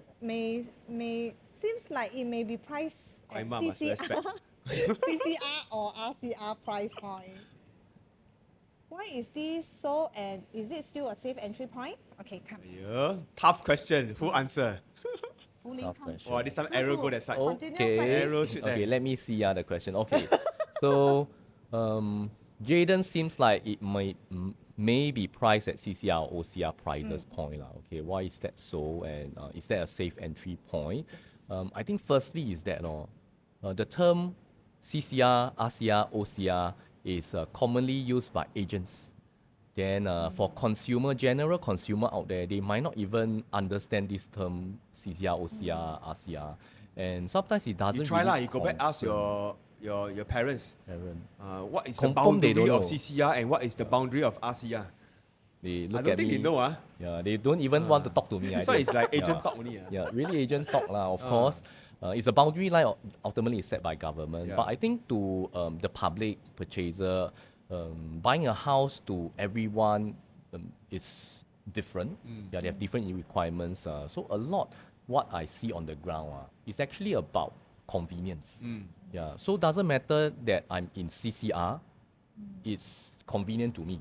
Speaker 2: like it may be priced at
Speaker 1: Must respect.
Speaker 2: CCR or RCR price point. Why is this so, and is it still a safe entry point? Okay, come.
Speaker 1: Yeah. Tough question. Who answer?
Speaker 4: Tough question.
Speaker 1: Oh, this time arrow go that side.
Speaker 2: Continue,
Speaker 4: Okay.
Speaker 2: please.
Speaker 1: Arrow shoot there.
Speaker 4: Okay, let me see the question. Okay. So Jaden seems like it may be priced at CCR or OCR prices point. Okay, why is that so? And is that a safe entry point? I think firstly is that the term CCR, RCR, OCR is commonly used by agents. Then for general consumer out there, they might not even understand this term CCR, OCR, RCR. And sometimes it doesn't
Speaker 1: You try
Speaker 4: really
Speaker 1: lah. You go back ask
Speaker 4: concern
Speaker 1: your parents.
Speaker 4: parent.
Speaker 1: What is
Speaker 4: Confirm
Speaker 1: the
Speaker 4: they
Speaker 1: boundary
Speaker 4: don't
Speaker 1: of
Speaker 4: know.
Speaker 1: CCR and what is the boundary of RCR?
Speaker 4: They
Speaker 1: I
Speaker 4: look
Speaker 1: don't
Speaker 4: at
Speaker 1: think
Speaker 4: me.
Speaker 1: they know.
Speaker 4: Yeah, they don't even want to talk to me.
Speaker 1: That's
Speaker 4: I
Speaker 1: why
Speaker 4: think.
Speaker 1: it's like agent
Speaker 4: Yeah.
Speaker 1: talk only.
Speaker 4: Yeah, really agent talk lah. Of course, it's a boundary line. Ultimately, is set by government.
Speaker 1: Yeah.
Speaker 4: But I think to the public purchaser, buying a house to everyone is different. Yeah, they have different requirements. So a lot what I see on the ground is actually about convenience. Yeah, so doesn't matter that I'm in CCR, it's convenient to me.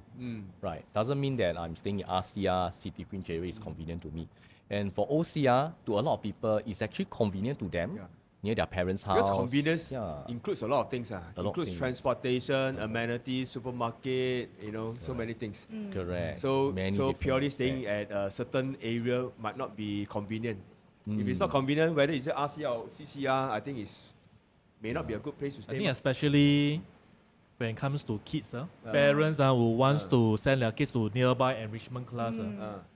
Speaker 4: Right, doesn't mean that I'm staying in RCR, City Fringe area is convenient to me. And for OCR, to a lot of people, it's actually convenient to them,
Speaker 1: Yeah.
Speaker 4: near their parents' house.
Speaker 1: Because convenience
Speaker 4: Yeah.
Speaker 1: includes a lot of things.
Speaker 4: A lot of
Speaker 1: Includes
Speaker 4: things.
Speaker 1: transportation, amenities, supermarket, so many things.
Speaker 4: Correct.
Speaker 1: So
Speaker 4: Many
Speaker 1: so
Speaker 4: different
Speaker 1: purely
Speaker 4: aspects.
Speaker 1: staying at a certain area might not be convenient. If it's
Speaker 4: Mm.
Speaker 1: not convenient, whether it's RCR or CCR, I think may not be a good place to
Speaker 3: I
Speaker 1: stay.
Speaker 3: think
Speaker 1: mah.
Speaker 3: especially when it comes to kids, parents who wants to send their kids to nearby enrichment class.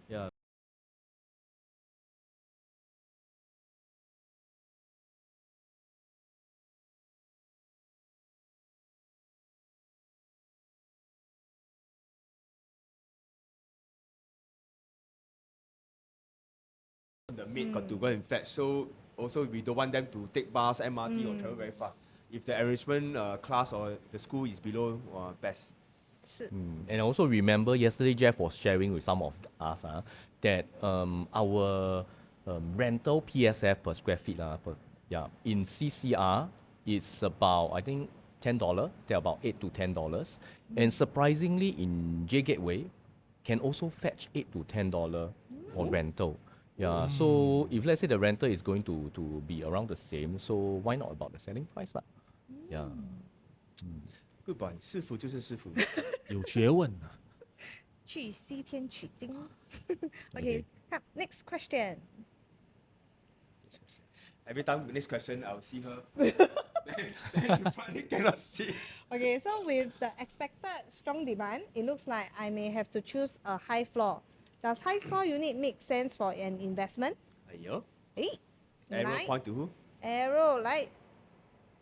Speaker 3: Yeah.
Speaker 1: The maid got to go and fetch. So also we don't want them to take bus, MRT or travel very far. If the enrichment class or the school is below, best.
Speaker 4: And also remember yesterday Jeff was sharing with some of us that our rental PSF per square feet in CCR it's about I think $10. They're about $8 to $10, and surprisingly in J Gateway can also fetch $8 to $10 for rental. Yeah, so if let's say the rental is going to be around the same, so why not about the selling price lah? Yeah.
Speaker 1: Good boy. 师傅就是师傅。
Speaker 3: 有学问。
Speaker 2: 去西天取经。Okay, come, next question.
Speaker 1: Every time next question, I'll see her. then you finally cannot see.
Speaker 2: Okay, so with the expected strong demand, it looks like I may have to choose a high floor. Does high floor unit make sense for an investment?
Speaker 1: Aiyo.
Speaker 2: Eh?
Speaker 1: Arrow
Speaker 2: Right.
Speaker 1: point to who?
Speaker 2: Arrow, like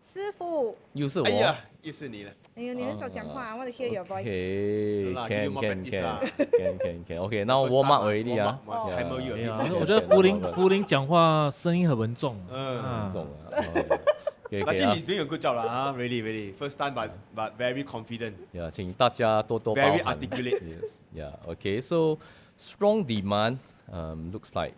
Speaker 2: 师傅。
Speaker 4: 又是我。
Speaker 1: 哎呀，又是你了。
Speaker 2: 哎呦，你很少讲话 I want to hear your voice.
Speaker 4: Okay,
Speaker 1: No lah, give you
Speaker 4: can,
Speaker 1: more
Speaker 4: can,
Speaker 1: practice
Speaker 4: can,
Speaker 1: lah.
Speaker 4: can. Okay, now
Speaker 1: First
Speaker 4: warm
Speaker 1: time
Speaker 4: up
Speaker 1: must
Speaker 4: already
Speaker 1: warm up, must hammer you a
Speaker 3: 哎
Speaker 1: bit
Speaker 3: 呀
Speaker 1: more.
Speaker 3: 我觉得福林讲话声音很稳重。
Speaker 4: 很重啊。Okay,
Speaker 1: Actually, he's doing a good job lah. Really, really. First time, but very confident.
Speaker 4: 请大家多多包
Speaker 1: Very
Speaker 4: 涵。
Speaker 1: articulate.
Speaker 4: Yes. Yeah. Okay. So strong demand looks like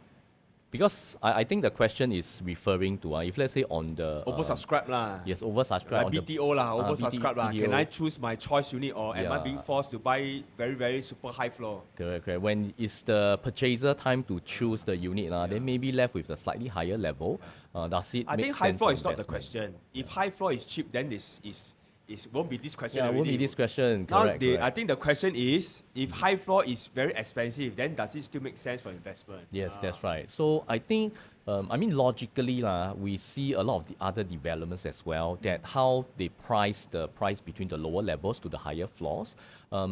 Speaker 4: because I think the question is referring to if let's say on the
Speaker 1: Oversubscribe lah.
Speaker 4: yes oversubscribe
Speaker 1: Like
Speaker 4: on the
Speaker 1: BTO lah, oversubscribe lah. Can
Speaker 4: BTO.
Speaker 1: I choose my choice unit or am I being forced to buy very, very super high floor?
Speaker 4: Correct. When it's the purchaser time to choose the unit, then maybe left with a slightly higher level. Does it
Speaker 1: I
Speaker 4: make
Speaker 1: think high
Speaker 4: sense
Speaker 1: floor
Speaker 4: for
Speaker 1: is not the
Speaker 4: investment?
Speaker 1: question. If high floor is cheap, then this won't be this question
Speaker 4: Yeah, it
Speaker 1: already.
Speaker 4: won't be this question.
Speaker 1: Now,
Speaker 4: Correct,
Speaker 1: I
Speaker 4: correct.
Speaker 1: think the question is, if high floor is very expensive, then does it still make sense for investment?
Speaker 4: Yes, that's right. So I think, logically, we see a lot of the other developments as well, that how they price the price between the lower levels to the higher floors.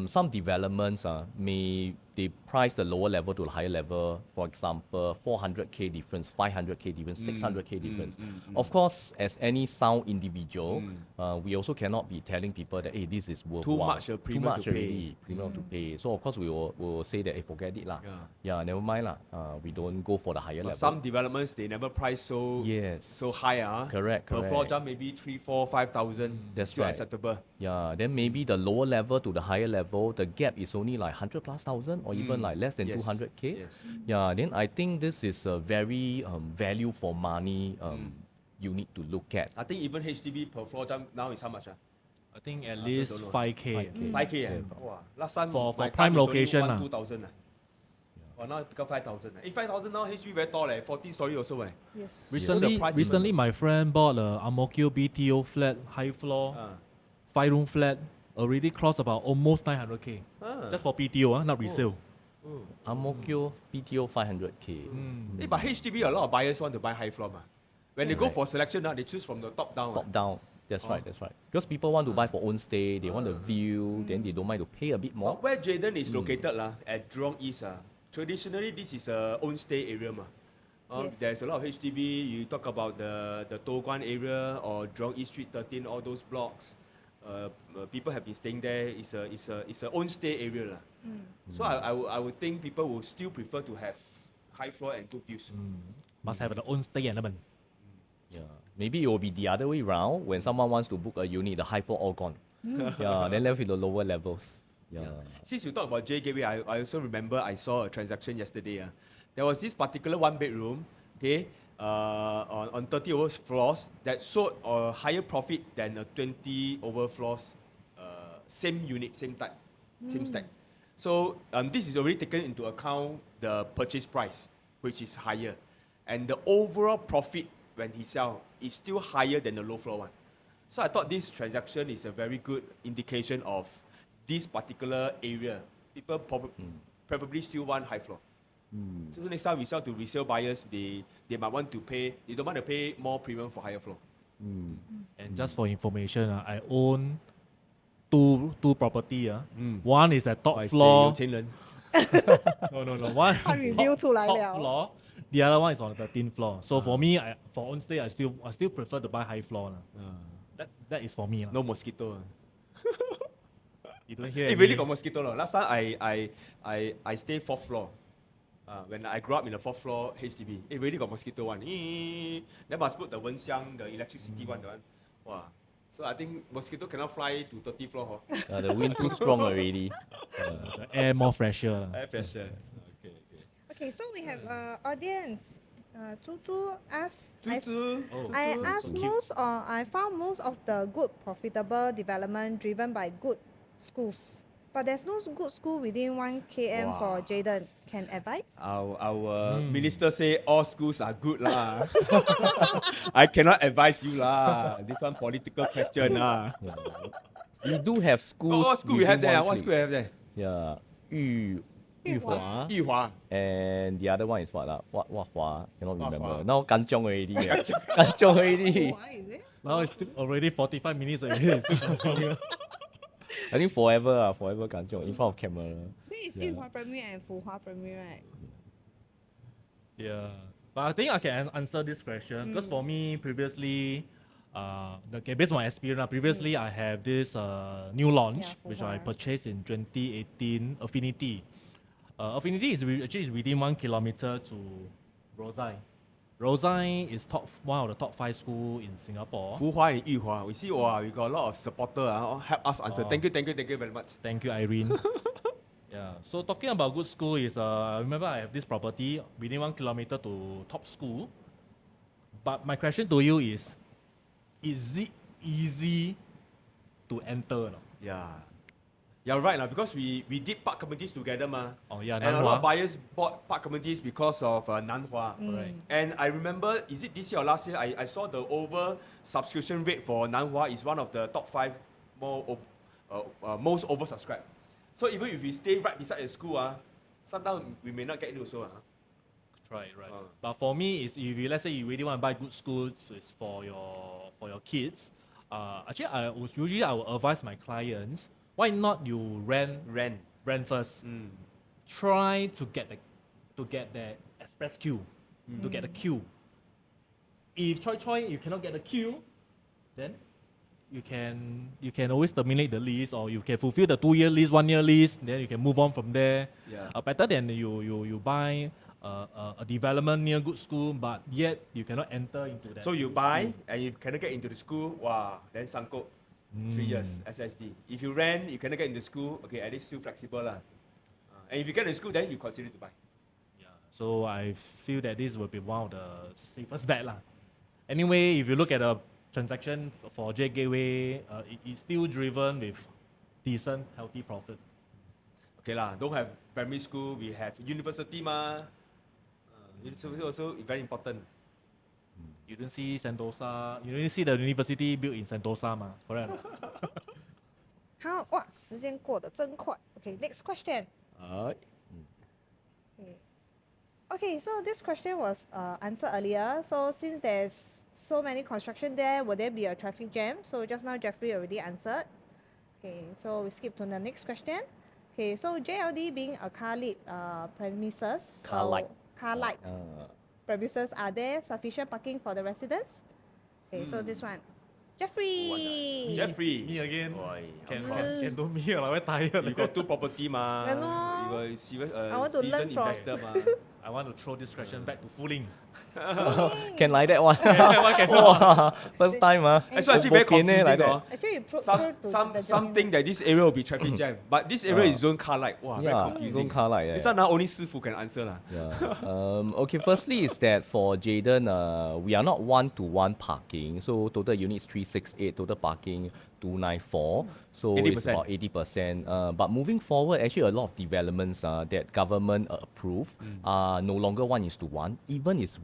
Speaker 4: Some developments they price the lower level to the higher level, for example, 400K difference, 500K difference, 600K difference. Of course, as any sound individual, we also cannot be telling people that, hey, this is worthwhile.
Speaker 1: much a premium to pay.
Speaker 4: already, premium to pay. So of course we will say that, hey, forget it lah. Yeah, never mind lah. We don't go for the higher
Speaker 1: But
Speaker 4: level.
Speaker 1: some developments they never price so high.
Speaker 4: Correct,
Speaker 1: Per floor
Speaker 4: correct.
Speaker 1: jump maybe 3, 4, 5,000.
Speaker 4: That's
Speaker 1: still
Speaker 4: right.
Speaker 1: acceptable.
Speaker 4: Yeah, then maybe the lower level to the higher level, the gap is only like 100 plus thousand or even like less than
Speaker 1: Yes.
Speaker 4: 200K.
Speaker 1: Yes.
Speaker 4: Yeah, then I think this is a very value for money you need to look at.
Speaker 1: I think even HDB per floor jump now is how much?
Speaker 3: I think at
Speaker 1: also
Speaker 3: least
Speaker 1: don't know.
Speaker 3: 5K.
Speaker 1: 5K. Wow. Last time
Speaker 3: For
Speaker 1: my
Speaker 3: prime
Speaker 1: time is only
Speaker 3: location
Speaker 1: 2,000. Now it become 5,000. 5,000 now HDB very tall 40 story also.
Speaker 2: Yes.
Speaker 3: Recently,
Speaker 1: price
Speaker 3: recently my friend bought a Ang Mo Kio BTO flat, high floor, 5-room flat, already crossed about almost 900K. Just for PTO, not resale.
Speaker 4: Ang Mo Kio PTO 500K.
Speaker 1: But HDB, a lot of buyers want to buy high floor. When they go
Speaker 4: Right.
Speaker 1: for selection, they choose from the top down.
Speaker 4: Top down. That's right. Because people want to buy for own stay, they want the view, then they don't mind to pay a bit more.
Speaker 1: But where Jayden is located, at Jurong East, traditionally this is a own stay area.
Speaker 2: Yes.
Speaker 1: There's a lot of HDB. You talk about the Toh Guan area or Jurong East Street 13, all those blocks. People have been staying there. It's a own stay area. So I would think people will still prefer to have high floor and good views.
Speaker 3: Must have their own stay element.
Speaker 4: Yeah. Maybe it will be the other way round. When someone wants to book a unit, the high floor all gone. Yeah, then left with the lower levels. Yeah.
Speaker 1: Since you talk about J Gateway, I also remember I saw a transaction yesterday. There was this particular one bedroom, on 30 over floors that sold a higher profit than a 20 over floors, same unit, same type, same stack. So this is already taken into account the purchase price, which is higher, and the overall profit when he sell is still higher than the low floor one. So I thought this transaction is a very good indication of this particular area. People probably still want high floor. So next time we sell to resale buyers, they might want to pay, they don't want to pay more premium for higher floor.
Speaker 3: And just for information, I own two property. One is at top floor.
Speaker 1: 有钱人
Speaker 3: No. One
Speaker 2: How
Speaker 3: is
Speaker 2: review
Speaker 3: top
Speaker 2: 出来了。
Speaker 3: floor. The other one is on the 13th floor. So for me, for own stay, I still prefer to buy high floor. That is for me.
Speaker 1: No mosquito.
Speaker 3: You don't hear
Speaker 1: It
Speaker 3: any-
Speaker 1: really got mosquito. Last time I stay 4th floor. When I grew up in the 4th floor HDB, it really got mosquito one. Then must put the Wenxiang, the electricity one. Wow. So I think mosquito cannot fly to 30th floor.
Speaker 4: The wind too strong already.
Speaker 3: The air more fresher.
Speaker 1: Air pressure.
Speaker 2: Okay, so we have audience. Tutu asked.
Speaker 1: Tutu.
Speaker 2: I asked I found most of the good profitable development driven by good schools. But there's no good school within 1 km for Jayden. Can advise?
Speaker 1: Our minister say all schools are good lah. I cannot advise you lah. This one political question lah.
Speaker 4: We do have schools.
Speaker 1: What school we have
Speaker 4: within
Speaker 1: there?
Speaker 4: one
Speaker 1: What
Speaker 4: click.
Speaker 1: school we have there?
Speaker 4: Yeah.
Speaker 2: Yuhua.
Speaker 1: Yuhua.
Speaker 4: And the other one is what? What Hua? Cannot
Speaker 1: What
Speaker 4: remember.
Speaker 1: Hua?
Speaker 4: Now Kanchong already. Kanchong already.
Speaker 2: Why is it?
Speaker 3: Now it's already 45 minutes already.
Speaker 4: I think forever Kanchong in front of camera.
Speaker 2: This is
Speaker 4: Yeah.
Speaker 2: Yuhua Primary and Fuhua Primary, right?
Speaker 3: Yeah, but I think I can answer this question because for me previously, based on my experience, previously I have this new launch
Speaker 2: Yeah,
Speaker 3: which I
Speaker 2: Fuhua.
Speaker 3: purchased in 2018, Affinity. Affinity is actually within 1 kilometer to Rosai. Rosai is one of the top 5 schools in Singapore.
Speaker 1: Fuhua and Yuhua. We see, wow, we got a lot of supporter help us answer.
Speaker 3: Oh.
Speaker 1: Thank you very much.
Speaker 3: Thank you, Irene. Yeah. So talking about good school is, I remember I have this property within 1 kilometer to top school. But my question to you is it easy to enter? No?
Speaker 1: Yeah. You're right lah, because we did park communities together
Speaker 3: Oh yeah,
Speaker 1: and a lot of
Speaker 3: Nanhua.
Speaker 1: buyers bought park communities because of Nanhua.
Speaker 3: Correct.
Speaker 1: And I remember, is it this year or last year, I saw the over subscription rate for Nanhua is one of the top 5 most oversubscribed. So even if we stay right beside the school, sometimes we may not get in also.
Speaker 3: Right. But for me, is if you, let's say you really want to buy good schools, so it's for your kids. Actually, I will advise my clients, why not you rent first. Try to get the express queue, to get the queue. If choi you cannot get the queue, then you can always terminate the lease, or you can fulfill the 2-year lease, 1-year lease, then you can move on from there.
Speaker 1: Yeah.
Speaker 3: Better than you buy a development near good school, but yet you cannot enter into that.
Speaker 1: So you buy and you cannot get into the school, wow, then sangkut 3 years SSD. If you rent, you cannot get into school, okay, at least still flexible lah. And if you get into school, then you consider to buy.
Speaker 3: Yeah. So I feel that this will be one of the safest bet lah. Anyway, if you look at a transaction for J Gateway, it's still driven with decent, healthy profit.
Speaker 1: Okay lah, don't have primary school, we have university ma. University also very important.
Speaker 3: You don't see Sentosa, you don't see the university built in Sentosa, correct?
Speaker 2: 好，哇，时间过得真快。Okay, next question. Okay, so this question was answered earlier. So since there's so many construction there, will there be a traffic jam? So just now Jeffrey already answered. Okay, so we skip to the next question. Okay, so JLD being a car lit premises,
Speaker 4: Car light.
Speaker 2: Premises, are there sufficient parking for the residents? Okay, so this one, Jeffrey.
Speaker 1: Jeffrey.
Speaker 3: Me again.
Speaker 1: Oi,
Speaker 3: Can
Speaker 1: of course.
Speaker 3: do me or very tired.
Speaker 1: You got 2 property ma.
Speaker 2: I know.
Speaker 1: You got serious
Speaker 2: I want to learn
Speaker 1: seasoned
Speaker 2: from-
Speaker 1: investor ma.
Speaker 3: I want to throw this question back to Fuling.
Speaker 4: Can like that one.
Speaker 3: One can
Speaker 4: Wow, first time
Speaker 1: So actually very
Speaker 4: Bo pian
Speaker 1: confusing.
Speaker 4: like that.
Speaker 2: Actually, you
Speaker 1: Something that this area will be traffic jam, but this area is zone car light. Wow, very
Speaker 4: Yeah,
Speaker 1: confusing.
Speaker 4: zone car light, yeah,
Speaker 1: This
Speaker 4: yeah.
Speaker 1: one now only Sifu can answer lah.
Speaker 4: Yeah. Okay, firstly is that for Jayden, we are not one-to-one parking. So total units 368, total parking 294. So it's
Speaker 1: 80%.
Speaker 4: about 80%. But moving forward, actually a lot of developments that government approve are no longer 1:1, even is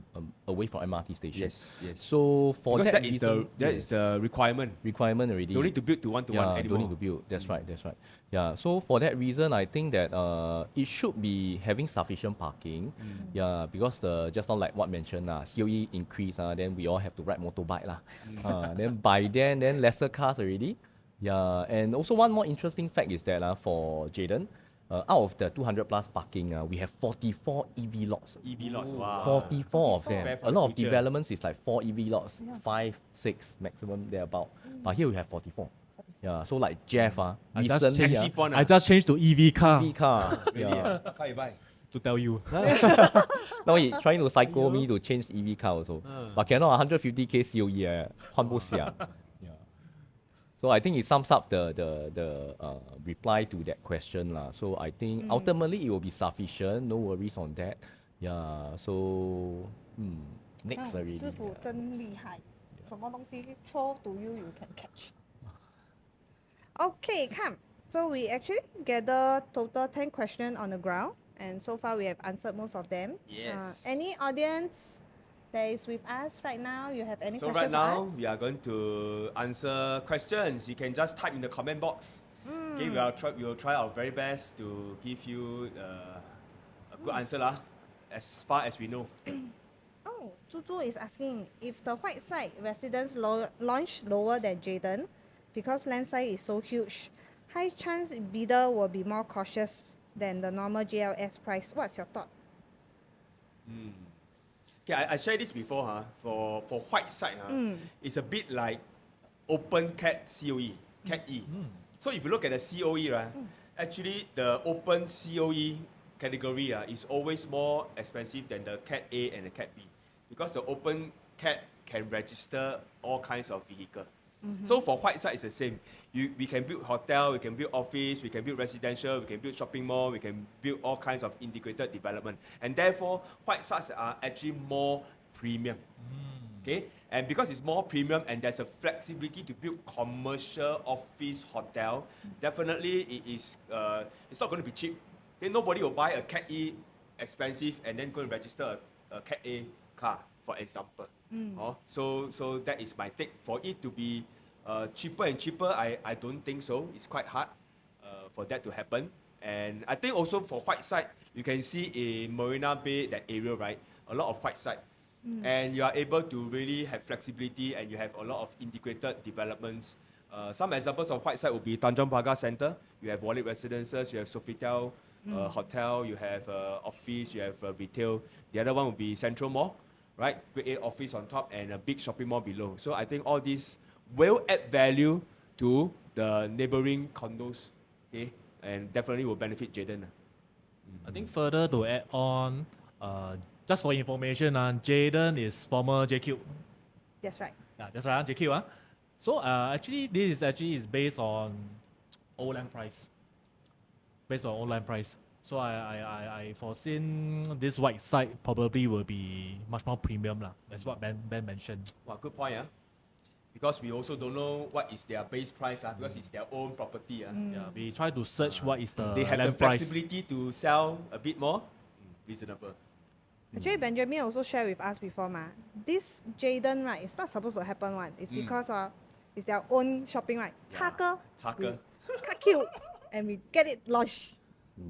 Speaker 4: away from MRT station.
Speaker 1: Yes, yes.
Speaker 4: So for
Speaker 1: Because
Speaker 4: that
Speaker 1: that is the
Speaker 4: reason,
Speaker 1: that
Speaker 4: yes,
Speaker 1: is the requirement.
Speaker 4: requirement already.
Speaker 1: Don't need to build to one-to-one
Speaker 4: Yeah,
Speaker 1: anymore.
Speaker 4: don't need to build. That's right. That's right. Yeah. So for that reason, I think that it should be having sufficient parking. Yeah, because just not like what mentioned, COE increase, then we all have to ride motorbike lah. Then by then lesser cars already. Yeah, and also one more interesting fact is that for Jayden, out of the 200 plus parking, we have 44 EV lots.
Speaker 1: EV lots. Wow.
Speaker 4: 44 of them.
Speaker 1: Prepare for
Speaker 4: A
Speaker 1: the
Speaker 4: lot of
Speaker 1: future.
Speaker 4: developments is like 4 EV lots, 5, 6 maximum thereabout. But here we have 44. Yeah, so like Jeff,
Speaker 3: I just
Speaker 4: recently,
Speaker 3: changed-
Speaker 1: Chief one,
Speaker 3: I just changed to EV car
Speaker 4: EV car.
Speaker 1: Really,
Speaker 4: Yeah.
Speaker 1: Car you buy.
Speaker 3: to tell you.
Speaker 4: Now he's trying to psycho me to change EV car also. But cannot, 150k COE, 换不下. Yeah. So I think it sums up the reply to that question lah. So I think ultimately it will be sufficient. No worries on that. Yeah. So next already.
Speaker 2: 师傅真厉害，什么东西 throw to you you can catch. Okay, come. So we actually gather total 10 questions on the ground, and so far we have answered most of them.
Speaker 1: Yes.
Speaker 2: Any audience that is with us right now? You have any
Speaker 1: So
Speaker 2: questions
Speaker 1: right now
Speaker 2: for us?
Speaker 1: we are going to answer questions. You can just type in the comment box. Okay, we will try our very best to give you a good answer lah, as far as we know.
Speaker 2: Oh, Zuzu is asking if the white side residence launch lower than Jayden because land size is so huge. High chance bidder will be more cautious than the normal JLS price. What's your thought?
Speaker 1: Okay, I shared this before, for white side, it's a bit like open cat COE, cat E. So if you look at the COE, right, actually the open COE category is always more expensive than the cat A and the cat B, because the open cat can register all kinds of vehicle. So for white side, it's the same. We can build hotel, we can build office, we can build residential, we can build shopping mall, we can build all kinds of integrated development. And therefore, white sites are actually more premium. Okay? And because it's more premium and there's a flexibility to build commercial office hotel, definitely it's not going to be cheap. Then nobody will buy a Cat E expensive and then go and register a Cat A car, for example. So that is my take. For it to be cheaper and cheaper, I don't think so. It's quite hard for that to happen. And I think also for white side, you can see in Marina Bay, that area, right? A lot of white side. And you are able to really have flexibility and you have a lot of integrated developments. Some examples of white side would be Tanjong Pagar Center. You have Wallet Residences, you have Sofitel Hotel, you have office, you have retail. The other one would be Central Mall, right? Grade A office on top and a big shopping mall below. So I think all these will add value to the neighboring condos, okay? And definitely will benefit Jayden.
Speaker 3: I think further to add on, just for information, Jayden is former JQ.
Speaker 2: That's right.
Speaker 3: Yeah, that's right, JQ. So actually, this is based on old land price. Based on old land price. So I foreseen this white side probably will be much more premium lah. That's what Ben mentioned.
Speaker 1: Wow, good point. Because we also don't know what is their base price, because it's their own property.
Speaker 3: Yeah, we try to search what is the
Speaker 1: They have the
Speaker 3: land price.
Speaker 1: flexibility to sell a bit more, reasonable.
Speaker 2: Actually, Benjamin also shared with us before, this Jayden, right, it's not supposed to happen one. It's because it's their own shopping, right? 插歌.
Speaker 1: Tucker.
Speaker 2: cut queue, and we get it launched.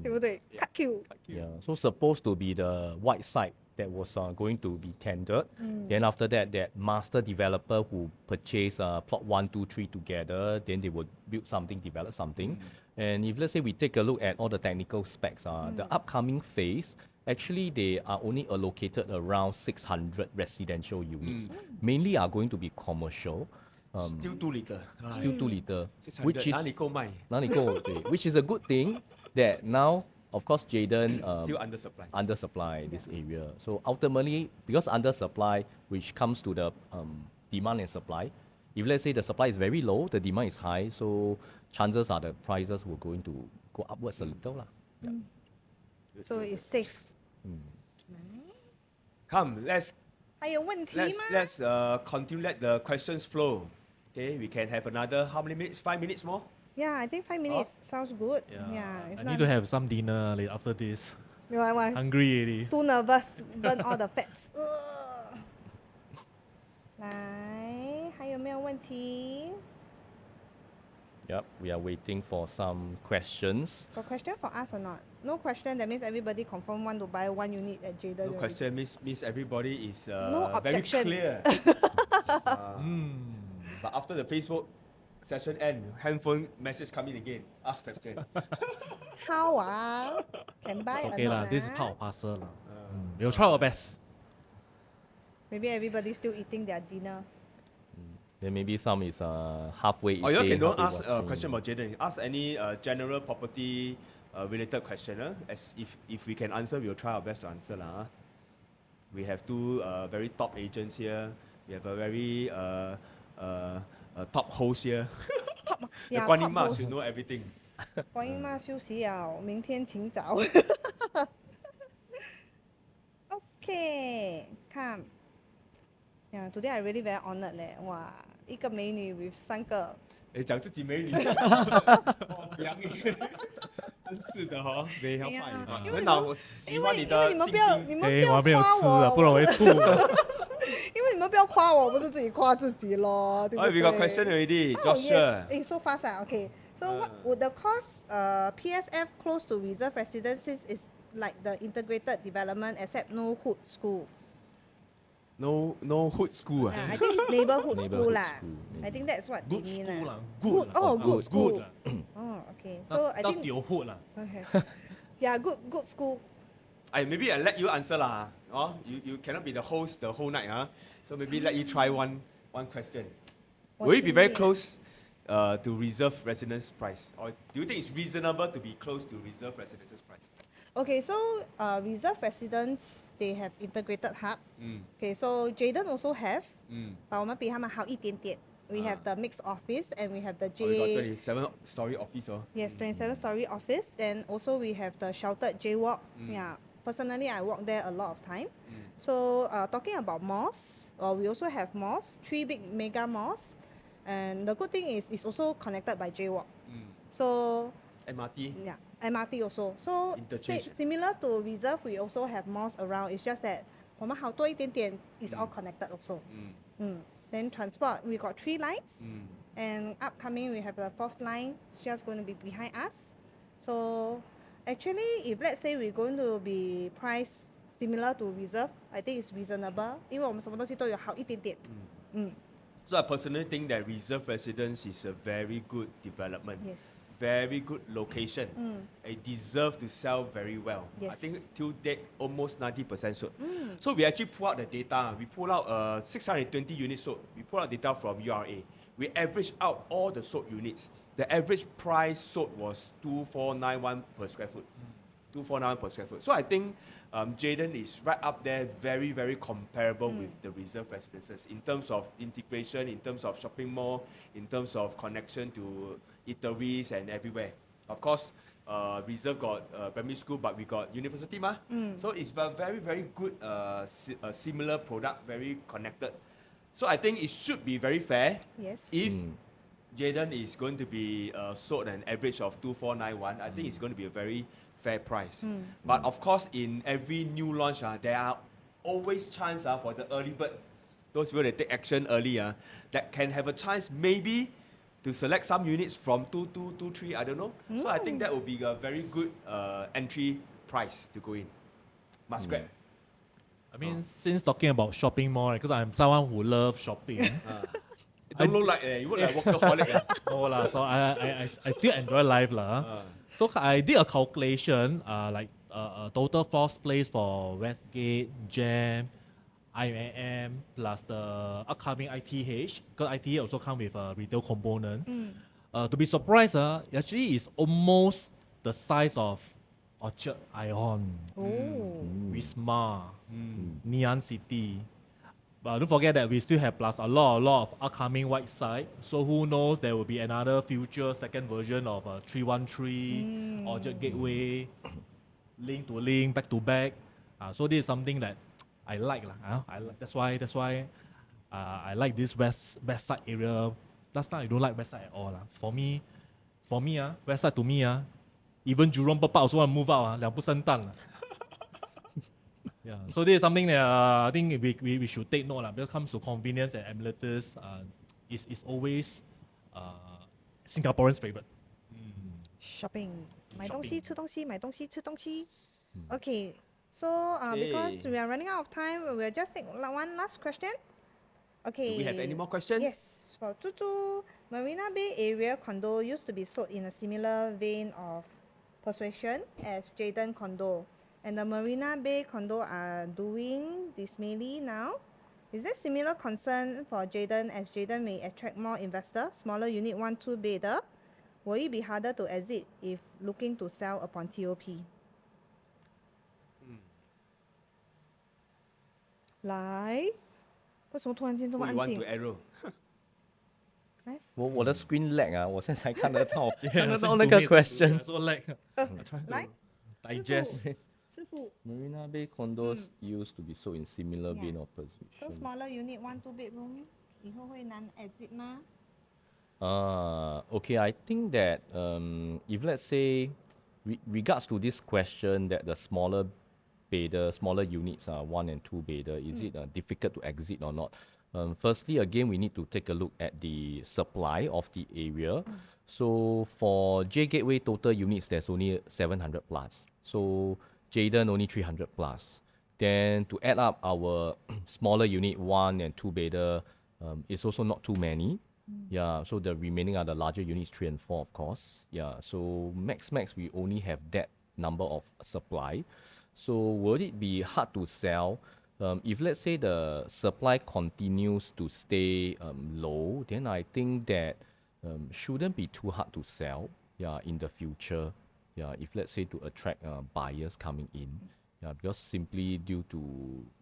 Speaker 2: 对不对? Cut queue.
Speaker 4: Yeah, so supposed to be the white site that was going to be tendered. Then after that, that master developer who purchased plot 1, 2, 3 together, then they would build something, develop something. And if let's say we take a look at all the technical specs, the upcoming phase, actually they are only allocated around 600 residential units. Mainly are going to be commercial.
Speaker 1: Still too little.
Speaker 4: Still too little.
Speaker 1: 600
Speaker 4: Which is
Speaker 1: 哪里够卖？
Speaker 4: which is a good thing that now, of course, Jayden
Speaker 1: Still undersupply.
Speaker 4: undersupply this area. So ultimately, because undersupply, which comes to the demand and supply, if let's say the supply is very low, the demand is high, so chances are the prices will going to go upwards a little lah. Yeah.
Speaker 2: So it's safe.
Speaker 1: Come, let's
Speaker 2: 还有问题吗？
Speaker 1: let's continue let the questions flow. Okay, we can have another how many minutes? 5 minutes more.
Speaker 2: Yeah, I think 5 minutes sounds good. Yeah. If
Speaker 3: I
Speaker 2: not,
Speaker 3: need to have some dinner later after this.
Speaker 2: Why?
Speaker 3: Hungry already.
Speaker 2: Too nervous, burn all the fats. Ugh. 来，还有没有问题
Speaker 4: Yep, we are waiting for some questions.？Got
Speaker 2: question for us or not? No question. That means everybody confirm want to buy 1 unit at Jayden.
Speaker 1: No
Speaker 2: already.
Speaker 1: question means everybody is
Speaker 2: No
Speaker 1: very
Speaker 2: objection.
Speaker 1: clear. But after the Facebook session end, handphone message coming again. Ask question.
Speaker 2: How Can buy
Speaker 3: It's
Speaker 2: or
Speaker 3: okay
Speaker 2: not?
Speaker 3: lah. This is part of parcel lah. We'll try our best.
Speaker 2: Maybe everybody still eating their dinner.
Speaker 4: Then maybe some is halfway
Speaker 1: Or you
Speaker 4: eating,
Speaker 1: can don't
Speaker 4: halfway
Speaker 1: ask a
Speaker 4: watching.
Speaker 1: question about Jayden. Ask any general property related question. As if we can answer, we'll try our best to answer lah. We have two very top agents here. We have a very top host here. The
Speaker 2: Yeah,
Speaker 1: Guan
Speaker 2: top
Speaker 1: Yin Ma
Speaker 2: host.
Speaker 1: should know everything.
Speaker 2: 观音妈休息了，明天请早。Okay, come. Yeah, today I really very honored 嘞，哇，一个美女 with 3个。
Speaker 1: 讲自己美女，哦不要真是的哈，没好
Speaker 2: 哎呀
Speaker 1: 坏，
Speaker 2: 因为
Speaker 1: 很好，我喜欢你的信
Speaker 2: 因为你们不要，
Speaker 1: 心。
Speaker 2: 你们
Speaker 3: 哎，
Speaker 2: 不要
Speaker 3: 我还没有
Speaker 2: 夸
Speaker 3: 吃啊，
Speaker 2: 我，
Speaker 3: 不然我会吐。
Speaker 2: 因为你们不要夸我，不是自己夸自己咯，对不
Speaker 1: Oh,
Speaker 2: 对
Speaker 1: we got question already.
Speaker 2: Oh,
Speaker 1: Joshua.
Speaker 2: yes. So fast okay. So what would the cost PSF close to reserve residences is like the integrated development except no hood school.
Speaker 1: No hood school.
Speaker 2: Yeah, I think it's neighborhood school
Speaker 4: Neighborhood
Speaker 2: lah.
Speaker 4: school,
Speaker 2: I
Speaker 4: maybe.
Speaker 2: think that's what
Speaker 3: Good
Speaker 2: they mean
Speaker 3: school
Speaker 2: lah.
Speaker 3: lah.
Speaker 2: Good.
Speaker 3: lah.
Speaker 2: Oh,
Speaker 3: Ah,
Speaker 2: good school.
Speaker 3: lah.
Speaker 2: Oh, okay. So I think
Speaker 3: 有 hood lah.
Speaker 2: okay. Yeah, good school.
Speaker 1: Maybe I let you answer lah. Oh, you cannot be the host the whole night, huh? So maybe let you try one question. Will it be very close to reserve residence price, or do you think it's reasonable to be close to reserve residences price?
Speaker 2: Okay, so reserve residents they have integrated hub. Okay, so Jayden also have. but 我们比他们好一点点. We have the mixed office and we have the
Speaker 1: Oh, we got
Speaker 2: J.
Speaker 1: 27-story office, oh.
Speaker 2: Yes, 27-story office, and also we have the sheltered J-Walk. Yeah, personally I walk there a lot of time. So talking about malls, we also have malls, 3 big mega malls, and the good thing is it's also connected by J-Walk. So
Speaker 1: MRT.
Speaker 2: yeah, MRT also. So
Speaker 1: Interchange.
Speaker 2: similar to reserve, we also have malls around. It's just that 我们好多一点点 is all connected also. Then transport, we got 3 lines. And upcoming, we have the 4th line. It's just going to be behind us. So actually, if let's say we're going to be priced similar to reserve, I think it's reasonable. 因为我们什么东西都有好一点点。
Speaker 1: So I personally think that reserve residence is a very good development.
Speaker 2: Yes.
Speaker 1: Very good location. It deserves to sell very well. I
Speaker 2: Yes.
Speaker 1: think till date almost 90% sold. So we actually pull out the data. We pull out 620 units sold. We pull out data from URA. We average out all the sold units. The average price sold was 2491 per square foot. 2491 per square foot. So I think Jayden is right up there, very, very comparable with the reserve residences in terms of integration, in terms of shopping mall, in terms of connection to eateries and everywhere. Of course, reserve got primary school, but we got university ma. So it's a very, very good similar product, very connected. So I think it should be very fair.
Speaker 2: Yes.
Speaker 1: If Jayden is going to be sold an average of 2491, I think it's going to be a very fair price. But of course, in every new launch, there are always chance for the early bird, those people that take action early, that can have a chance maybe to select some units from 2223, I don't know. So I think that would be a very good entry price to go in. Must grab.
Speaker 3: I mean, since talking about shopping mall, because I'm someone who loves shopping.
Speaker 1: It don't look like you look like workaholic.
Speaker 3: No lah, so I still enjoy life lah. So I did a calculation, total floor space for Westgate, Jam, IMM plus the upcoming ITH, because ITH also come with a retail component. To be surprised, actually it's almost the size of Orchard Ion, Wisma, Neon City. But don't forget that we still have plus a lot of upcoming white side. So who knows, there will be another future second version of 313, Orchard Gateway, link to link, back to back. So this is something that I like lah. That's why I like this west side area. Last time I don't like west side at all lah. For me west side to me even Jurong Bird Park also want to move out 两不生蛋 Yeah, so this is something that I think we should take note lah. When it comes to convenience and amenities, is always Singaporeans' favorite.
Speaker 2: Shopping. 买东西吃东西买东西吃东西 Okay, so because we are running out of time, we'll just take one last question. Okay.
Speaker 1: Do we have any more questions?
Speaker 2: Yes. For Tutu, Marina Bay area condo used to be sold in a similar vein of persuasion as Jayden condo. And the Marina Bay condo are doing dismally now. Is there similar concern for Jayden as Jayden may attract more investors, smaller unit 1-2 bedder? Will it be harder to exit if looking to sell upon TOP? 来，为什么突然间这么
Speaker 1: Who
Speaker 2: 安
Speaker 1: you want
Speaker 2: 静
Speaker 1: to？ arrow?
Speaker 2: 来，
Speaker 4: 我的 screen lag 啊，我现在才看得到
Speaker 3: Yeah,
Speaker 4: 看得
Speaker 3: same
Speaker 4: 到
Speaker 3: to
Speaker 4: 那个
Speaker 3: me,
Speaker 4: question。
Speaker 3: So like, I'm trying to
Speaker 2: 来，
Speaker 3: digest.
Speaker 2: 师傅
Speaker 4: Marina Bay condos used to be sold in similar
Speaker 2: Yeah.
Speaker 4: vein of，so persuasion.
Speaker 2: smaller unit 1-2 bedroom 以后会难 exit 吗？
Speaker 4: Okay, I think that if let's say regards to this question that the smaller units are 1 and 2 bedder, is it difficult to exit or not? Firstly, again, we need to take a look at the supply of the area. So for J Gateway total units, there's only 700 plus. So Jayden only 300 plus. Then to add up our smaller unit 1 and 2 bedder, it's also not too many. Yeah, so the remaining are the larger units 3 and 4, of course. Yeah, so max we only have that number of supply. So will it be hard to sell? If let's say the supply continues to stay low, then I think that shouldn't be too hard to sell. Yeah, in the future. Yeah, if let's say to attract buyers coming in. Yeah, because simply due to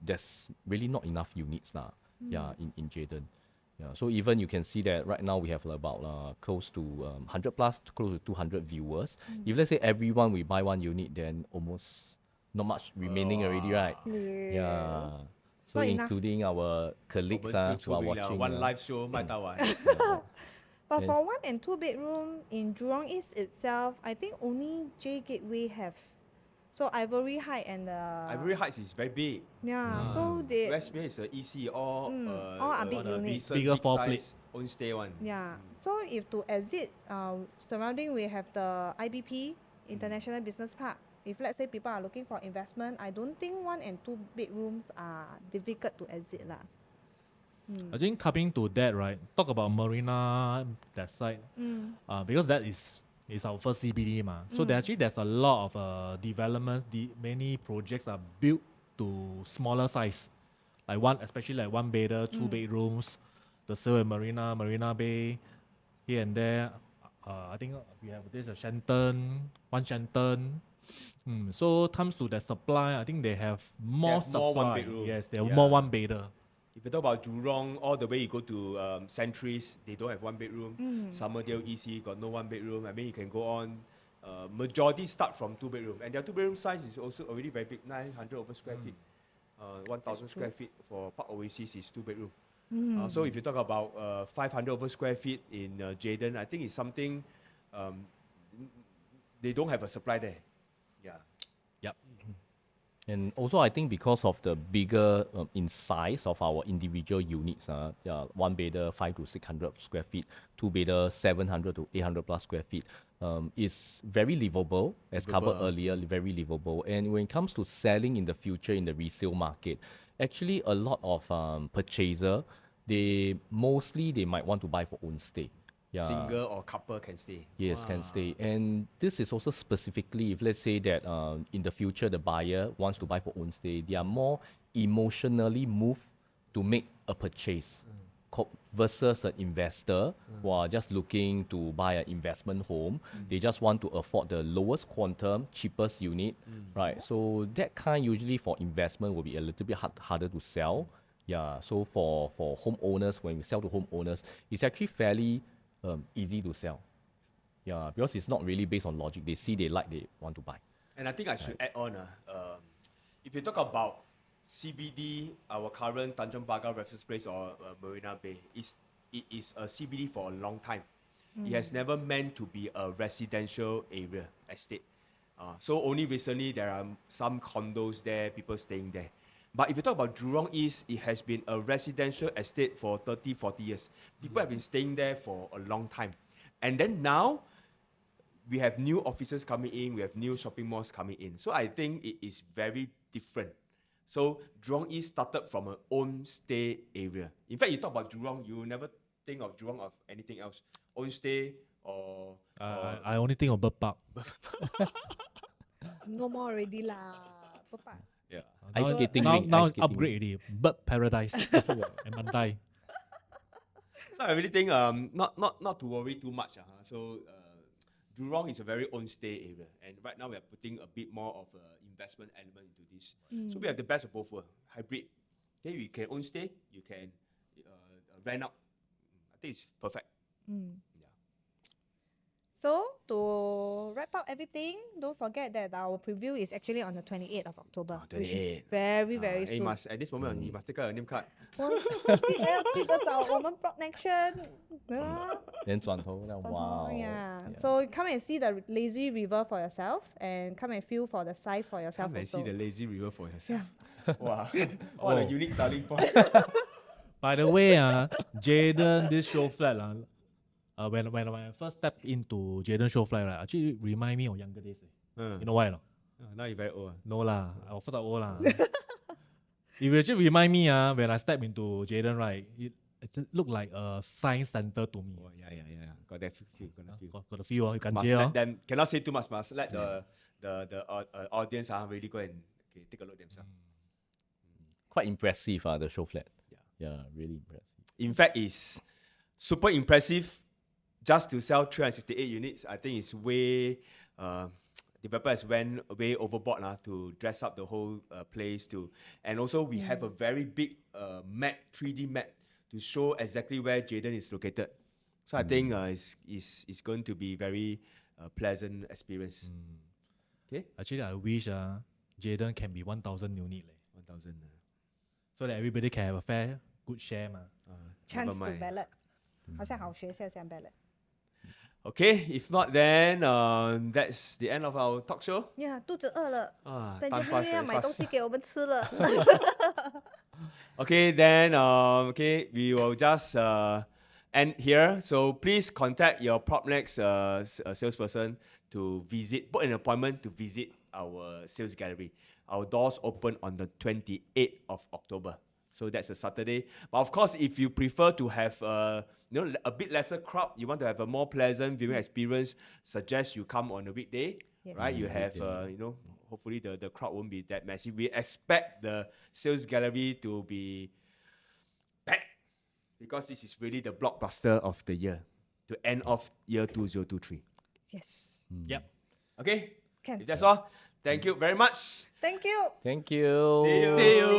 Speaker 4: there's really not enough units lah. Yeah, in Jayden. Yeah, so even you can see that right now we have about close to 100 plus, close to 200 viewers. If let's say everyone we buy one unit, then almost not much remaining already, right? Yeah. So
Speaker 2: Not enough.
Speaker 4: including our colleagues
Speaker 1: 我们
Speaker 4: who are
Speaker 1: 就出名了
Speaker 4: watching.
Speaker 1: one live show 卖到完。
Speaker 2: But
Speaker 4: Yeah.
Speaker 2: for 1 and 2 bedroom in Jurong East itself, I think only J Gateway have. So Ivory Height and
Speaker 1: Ivory Heights is very big.
Speaker 2: Yeah, so they
Speaker 1: Westmere is a EC, all
Speaker 2: all are big units.
Speaker 1: decent,
Speaker 3: Bigger
Speaker 1: big
Speaker 3: floor
Speaker 1: size,
Speaker 3: plate.
Speaker 1: own stay one.
Speaker 2: yeah. So if to exit surrounding we have the IBP International Business Park. If let's say people are looking for investment, I don't think 1 and 2 bedrooms are difficult to exit lah.
Speaker 3: I think coming to that, right? Talk about Marina, that side, because that is our first CBD ma. So there's a lot of developments. Many projects are built to smaller size, especially like 1 bedder, 2 bedrooms. The same at Marina Bay, here and there. I think we have this Shenton, one Shenton. So comes to the supply, I think they have more
Speaker 1: have more
Speaker 3: supply.
Speaker 1: 1 bedroom.
Speaker 3: Yes, they have
Speaker 1: Yeah.
Speaker 3: more 1 bedder.
Speaker 1: If you talk about Jurong, all the way you go to Centuries, they don't have 1 bedroom. Summerdale EC got no 1 bedroom. I mean, you can go on. Majority start from 2 bedroom, and their 2 bedroom size is also already very big, 900 over square feet. 1,000 square feet for Park Oasis is 2 bedroom. So if you talk about 500 over square feet in Jayden, I think it's something they don't have a supply there. Yeah.
Speaker 3: Yep.
Speaker 4: And also, I think because of the bigger in size of our individual units, one bedder 5 to 600 square feet, two bedder 700 to 800 plus square feet, is very livable, as covered earlier, very livable. And when it comes to selling in the future in the resale market, actually a lot of purchaser, they might want to buy for own stay. Yeah.
Speaker 1: Single or couple can stay.
Speaker 4: Yes, can stay. And this is also specifically if let's say that in the future the buyer wants to buy for own stay, they are more emotionally moved to make a purchase versus an investor who are just looking to buy an investment home. They just want to afford the lowest quantum, cheapest unit, right? So that kind usually for investment will be a little bit harder to sell. Yeah, so for homeowners, when we sell to homeowners, it's actually fairly easy to sell. Yeah, because it's not really based on logic. They see, they like, they want to buy.
Speaker 1: And I think I should add on, if you talk about CBD, our current Tanjong Pagar Raffles Place or Marina Bay, it is a CBD for a long time. It has never meant to be a residential area, estate. So only recently there are some condos there, people staying there. But if you talk about Jurong East, it has been a residential estate for 30, 40 years. People have been staying there for a long time. And then now, we have new offices coming in, we have new shopping malls coming in. So I think it is very different. So Jurong East started from an own stay area. In fact, you talk about Jurong, you never think of Jurong of anything else. Own stay or...
Speaker 3: I only think of Bird Park.
Speaker 2: No more already lah. Papa.
Speaker 1: Yeah.
Speaker 4: Ice skating
Speaker 3: now
Speaker 4: rink,
Speaker 3: now
Speaker 4: ice
Speaker 3: it's
Speaker 4: skating
Speaker 3: upgrade already. Bird Paradise and Mandai.
Speaker 1: So I really think not to worry too much. So Jurong is a very own stay area, and right now we are putting a bit more of an investment element into this. So we have the best of both worlds, hybrid. Okay, you can own stay, you can rent out. I think it's perfect.
Speaker 2: So, to wrap up everything, don't forget that our preview is actually on the 28th of October. Which is
Speaker 1: 28th.
Speaker 2: very, very
Speaker 1: You
Speaker 2: soon.
Speaker 1: must, at this moment, you must take out your name card.
Speaker 2: 记得找我们 PropNex
Speaker 4: Then 转头, wow.
Speaker 2: Yeah. So come and see the lazy river for yourself and come and feel for the size for yourself
Speaker 1: Come and
Speaker 2: also.
Speaker 1: see the lazy river for yourself. Wow. What a unique selling point.
Speaker 3: By the way, Jaden, this show flat, when I first stepped into Jaden show flat, actually remind me of younger days. You know why? No?
Speaker 1: Now you're very old.
Speaker 3: No lah, I was old lah. It will actually remind me when I step into Jaden, right, it looked like a science center to me.
Speaker 1: Oh, yeah. Got that feel.
Speaker 3: Got the feel, you can
Speaker 1: Must
Speaker 3: hear.
Speaker 1: let them, cannot say too much, must let the audience really go and take a look themselves.
Speaker 4: Quite impressive, the show flat. Yeah, really impressive.
Speaker 1: In fact, it's super impressive just to sell 368 units. I think it's way, developer has went way overboard to dress up the whole place too. And also we have a very big map, 3D map, to show exactly where Jaden is located. So I think it's going to be very pleasant experience. Okay?
Speaker 3: Actually, I wish Jaden can be 1,000 unit.
Speaker 1: 1,000.
Speaker 3: So that everybody can have a fair, good share.
Speaker 2: Chance
Speaker 1: Never
Speaker 2: to
Speaker 1: mind.
Speaker 2: ballot. 好像好学校这样 ballot.
Speaker 1: Okay, if not then that's the end of our talk show.
Speaker 2: Yeah, 肚子饿了。
Speaker 1: Time fast,
Speaker 2: Benjamin
Speaker 1: very
Speaker 2: 要买东
Speaker 1: fast.
Speaker 2: 西给我们吃了。
Speaker 1: Okay, then we will just end here. So please contact your PropNex salesperson to book an appointment to visit our sales gallery. Our doors open on the 28th of October. So that's a Saturday. But of course, if you prefer to have a bit lesser crowd, you want to have a more pleasant viewing experience, suggest you come on a weekday.
Speaker 2: Yes.
Speaker 1: Right? You have hopefully the crowd won't be that massive. We expect the sales gallery to be packed because this is really the blockbuster of the year to end off year 2023.
Speaker 2: Yes.
Speaker 3: Yep.
Speaker 1: Okay?
Speaker 2: Can.
Speaker 1: If that's all, thank you very much.
Speaker 2: Thank you.
Speaker 4: Thank you.
Speaker 1: See you.
Speaker 3: See you.